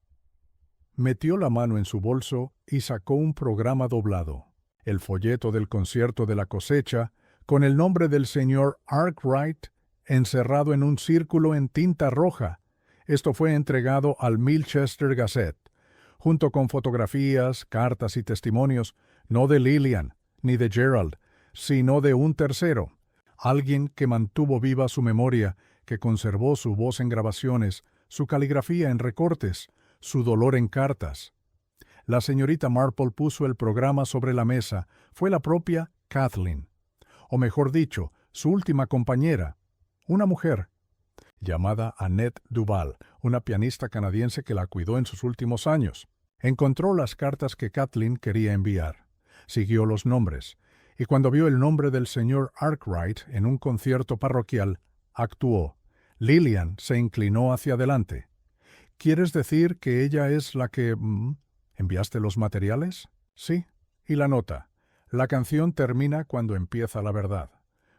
Metió la mano en su bolso y sacó un programa doblado, el folleto del concierto de la cosecha, con el nombre del señor Arkwright encerrado en un círculo en tinta roja. Esto fue entregado al Milchester Gazette, junto con fotografías, cartas y testimonios, no de Lillian ni de Gerald, sino de un tercero, alguien que mantuvo viva su memoria, que conservó su voz en grabaciones, su caligrafía en recortes, su dolor en cartas. La señorita Marple puso el programa sobre la mesa. Fue la propia Kathleen, o mejor dicho, su última compañera, una mujer, llamada Annette Duval, una pianista canadiense que la cuidó en sus últimos años. Encontró las cartas que Kathleen quería enviar. Siguió los nombres, y cuando vio el nombre del señor Arkwright en un concierto parroquial, actuó. Lillian se inclinó hacia adelante. ¿Quieres decir que ella es la que... ¿Enviaste los materiales? Sí. Y la nota. La canción termina cuando empieza la verdad.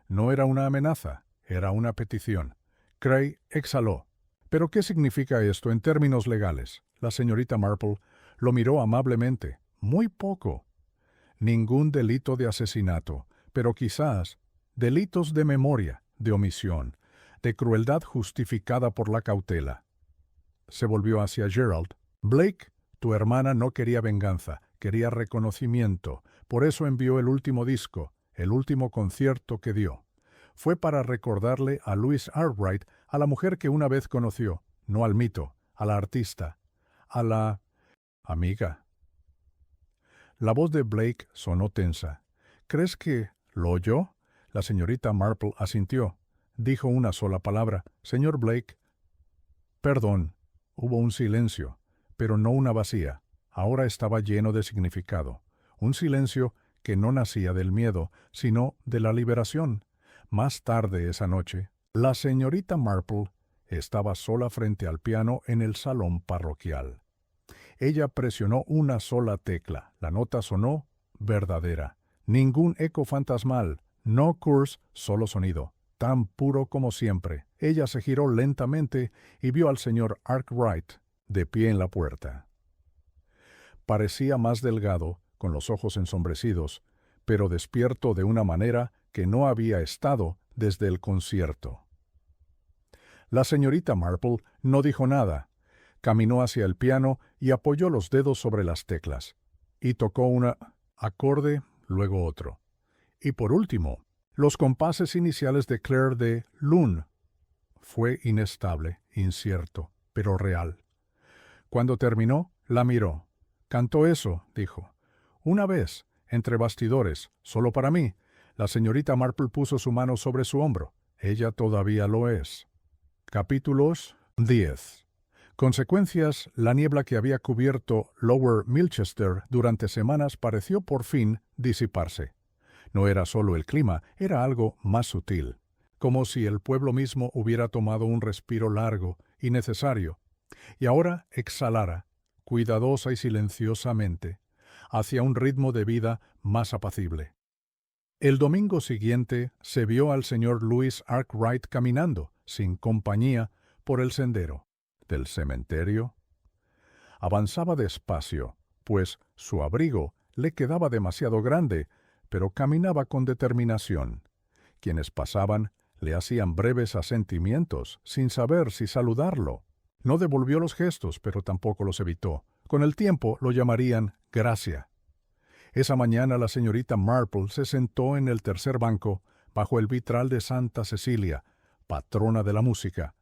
No era una amenaza, era una petición. Cray exhaló. ¿Pero qué significa esto en términos legales? La señorita Marple lo miró amablemente. Muy poco. Ningún delito de asesinato, pero quizás delitos de memoria, de omisión, de crueldad justificada por la cautela. se volvió hacia Gerald. Blake, tu hermana no quería venganza, quería reconocimiento. Por eso envió el último disco, el último concierto que dio. Fue para recordarle a Louise Arkwright, a la mujer que una vez conoció, no al mito, a la artista, a la amiga. La voz de Blake sonó tensa. ¿Crees que lo oyó? La señorita Marple asintió. Dijo una sola palabra. Señor Blake. Perdón. Hubo un silencio, pero no una vacía. Ahora estaba lleno de significado. Un silencio que no nacía del miedo, sino de la liberación. Más tarde esa noche, la señorita Marple estaba sola frente al piano en el salón parroquial. Ella presionó una sola tecla. La nota sonó verdadera. Ningún eco fantasmal. No curse, solo sonido. Tan puro como siempre. Ella se giró lentamente y vio al señor Arkwright de pie en la puerta. Parecía más delgado, con los ojos ensombrecidos, pero despierto de una manera que no había estado desde el concierto. La señorita Marple no dijo nada. Caminó hacia el piano y apoyó los dedos sobre las teclas. Y tocó un acorde, luego otro. Y por último, los compases iniciales de Claire de Lune. Fue inestable, incierto, pero real. Cuando terminó, la miró. Cantó eso, dijo. Una vez, entre bastidores, solo para mí. La señorita Marple puso su mano sobre su hombro. Ella todavía lo es. Capítulos 10. Consecuencias, la niebla que había cubierto Lower Milchester durante semanas pareció por fin disiparse. No era solo el clima, era algo más sutil, como si el pueblo mismo hubiera tomado un respiro largo y necesario, y ahora exhalara, cuidadosa y silenciosamente, hacia un ritmo de vida más apacible. El domingo siguiente se vio al señor Louis Arkwright caminando, sin compañía, por el sendero del cementerio. Avanzaba despacio, pues su abrigo le quedaba demasiado grande, pero caminaba con determinación. Quienes pasaban le hacían breves asentimientos, sin saber si saludarlo. No devolvió los gestos, pero tampoco los evitó. Con el tiempo lo llamarían gracia. Esa mañana la señorita Marple se sentó en el tercer banco, bajo el vitral de Santa Cecilia, patrona de la música.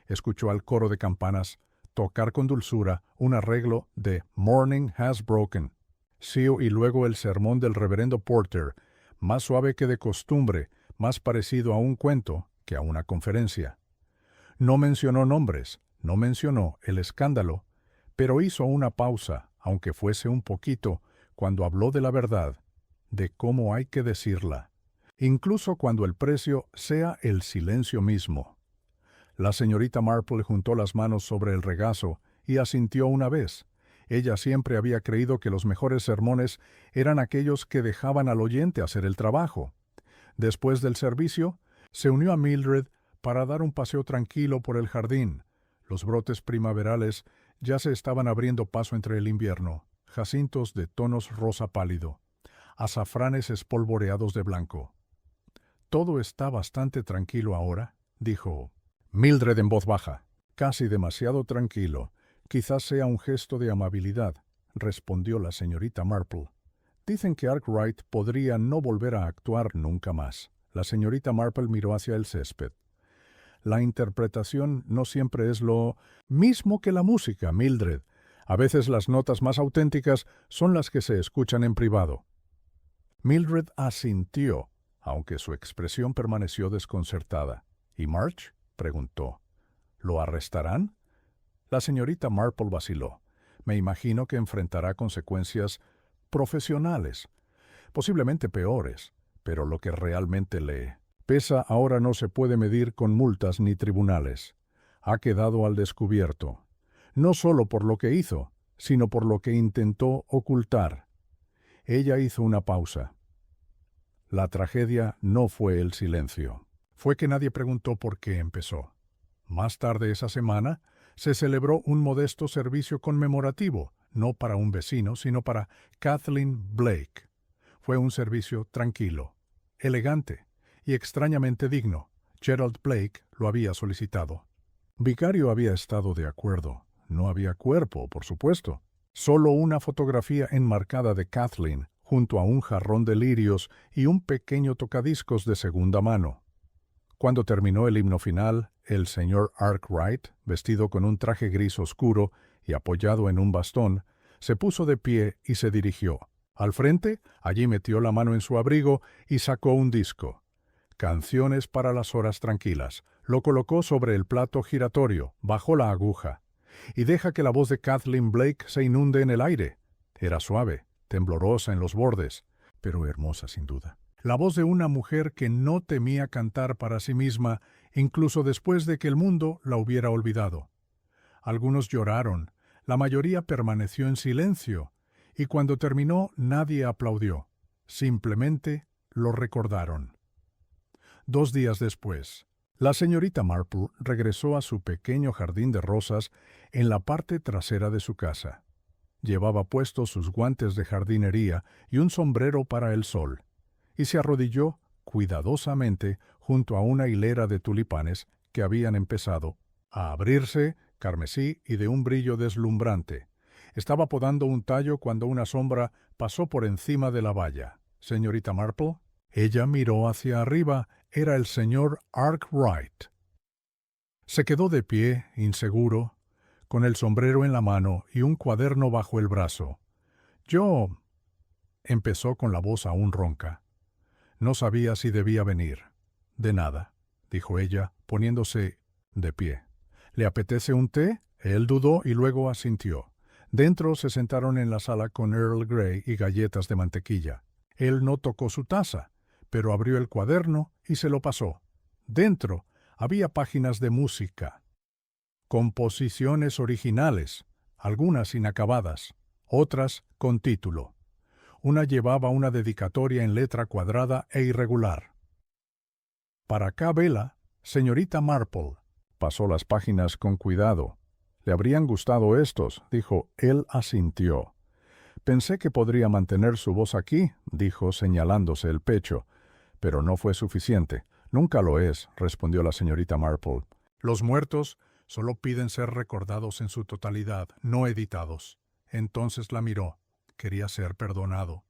Escuchó al coro de campanas tocar con dulzura un arreglo de Morning Has Broken. Sio y luego el sermón del reverendo Porter, más suave que de costumbre, más parecido a un cuento que a una conferencia. No mencionó nombres, no mencionó el escándalo, pero hizo una pausa, aunque fuese un poquito, cuando habló de la verdad, de cómo hay que decirla, incluso cuando el precio sea el silencio mismo. La señorita Marple juntó las manos sobre el regazo y asintió una vez. Ella siempre había creído que los mejores sermones eran aquellos que dejaban al oyente hacer el trabajo. Después del servicio, se unió a Mildred para dar un paseo tranquilo por el jardín. Los brotes primaverales ya se estaban abriendo paso entre el invierno, jacintos de tonos rosa pálido, azafranes espolvoreados de blanco. «Todo está bastante tranquilo ahora», dijo Mildred en voz baja. «Casi demasiado tranquilo. Quizás sea un gesto de amabilidad», respondió la señorita Marple. «Dicen que Arkwright podría no volver a actuar nunca más». La señorita Marple miró hacia el césped. «La interpretación no siempre es lo mismo que la música, Mildred. A veces las notas más auténticas son las que se escuchan en privado». Mildred asintió, aunque su expresión permaneció desconcertada. «¿Y March?», preguntó. «¿Lo arrestarán?». La señorita Marple vaciló. «Me imagino que enfrentará consecuencias profesionales, posiblemente peores, pero lo que realmente le pesa ahora no se puede medir con multas ni tribunales. Ha quedado al descubierto, no solo por lo que hizo, sino por lo que intentó ocultar». Ella hizo una pausa. La tragedia no fue el silencio. Fue que nadie preguntó por qué empezó. Más tarde esa semana, se celebró un modesto servicio conmemorativo, no para un vecino, sino para Kathleen Blake. Fue un servicio tranquilo, elegante y extrañamente digno. Gerald Blake lo había solicitado. Vicario había estado de acuerdo. No había cuerpo, por supuesto. Solo una fotografía enmarcada de Kathleen, junto a un jarrón de lirios y un pequeño tocadiscos de segunda mano. Cuando terminó el himno final, el señor Arkwright, vestido con un traje gris oscuro y apoyado en un bastón, se puso de pie y se dirigió. Al frente, allí metió la mano en su abrigo y sacó un disco. Canciones para las horas tranquilas. Lo colocó sobre el plato giratorio, bajó la aguja. Y deja que la voz de Kathleen Blake se inunde en el aire. Era suave, temblorosa en los bordes, pero hermosa sin duda. La voz de una mujer que no temía cantar para sí misma, incluso después de que el mundo la hubiera olvidado. Algunos lloraron, la mayoría permaneció en silencio, y cuando terminó nadie aplaudió. Simplemente lo recordaron. 2 días después, la señorita Marple regresó a su pequeño jardín de rosas en la parte trasera de su casa. Llevaba puestos sus guantes de jardinería y un sombrero para el sol, y se arrodilló cuidadosamente junto a una hilera de tulipanes que habían empezado a abrirse, carmesí y de un brillo deslumbrante. Estaba podando un tallo cuando una sombra pasó por encima de la valla. «Señorita Marple». Ella miró hacia arriba. Era el señor Arkwright. Se quedó de pie, inseguro, con el sombrero en la mano y un cuaderno bajo el brazo. «Yo», empezó con la voz aún ronca. No sabía si debía venir. «De nada», dijo ella, poniéndose de pie. «¿Le apetece un té?» Él dudó y luego asintió. Dentro se sentaron en la sala con Earl Grey y galletas de mantequilla. Él no tocó su taza, pero abrió el cuaderno y se lo pasó. Dentro había páginas de música, composiciones originales, algunas inacabadas, otras con título. Una llevaba una dedicatoria en letra cuadrada e irregular. «Para K. Bella, señorita Marple». Pasó las páginas con cuidado. «Le habrían gustado estos», dijo. Él asintió. «Pensé que podría mantener su voz aquí», dijo señalándose el pecho. «Pero no fue suficiente». «Nunca lo es», respondió la señorita Marple. «Los muertos solo piden ser recordados en su totalidad, no editados». Entonces la miró. Quería ser perdonado.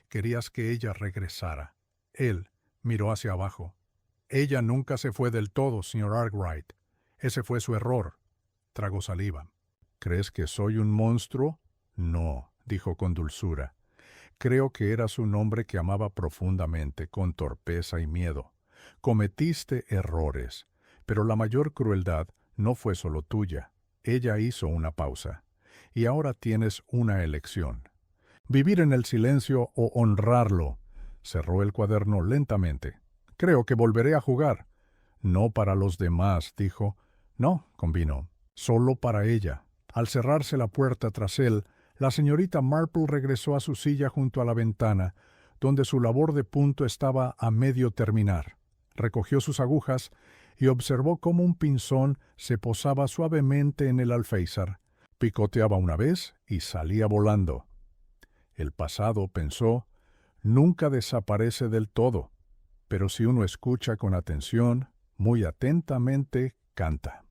Querías que ella regresara. Él miró hacia abajo. «Ella nunca se fue del todo, señor Arkwright. Ese fue su error». Tragó saliva. «¿Crees que soy un monstruo?» «No», dijo con dulzura. «Creo que eras un hombre que amaba profundamente, con torpeza y miedo. Cometiste errores, pero la mayor crueldad no fue solo tuya». Ella hizo una pausa. «Y ahora tienes una elección. Vivir en el silencio o honrarlo». Cerró el cuaderno lentamente. «Creo que volveré a jugar». «No para los demás», dijo. «No», convino. «Solo para ella». Al cerrarse la puerta tras él, la señorita Marple regresó a su silla junto a la ventana, donde su labor de punto estaba a medio terminar. Recogió sus agujas y observó cómo un pinzón se posaba suavemente en el alféizar. Picoteaba una vez y salía volando. El pasado, pensó, nunca desaparece del todo, pero si uno escucha con atención, muy atentamente, canta.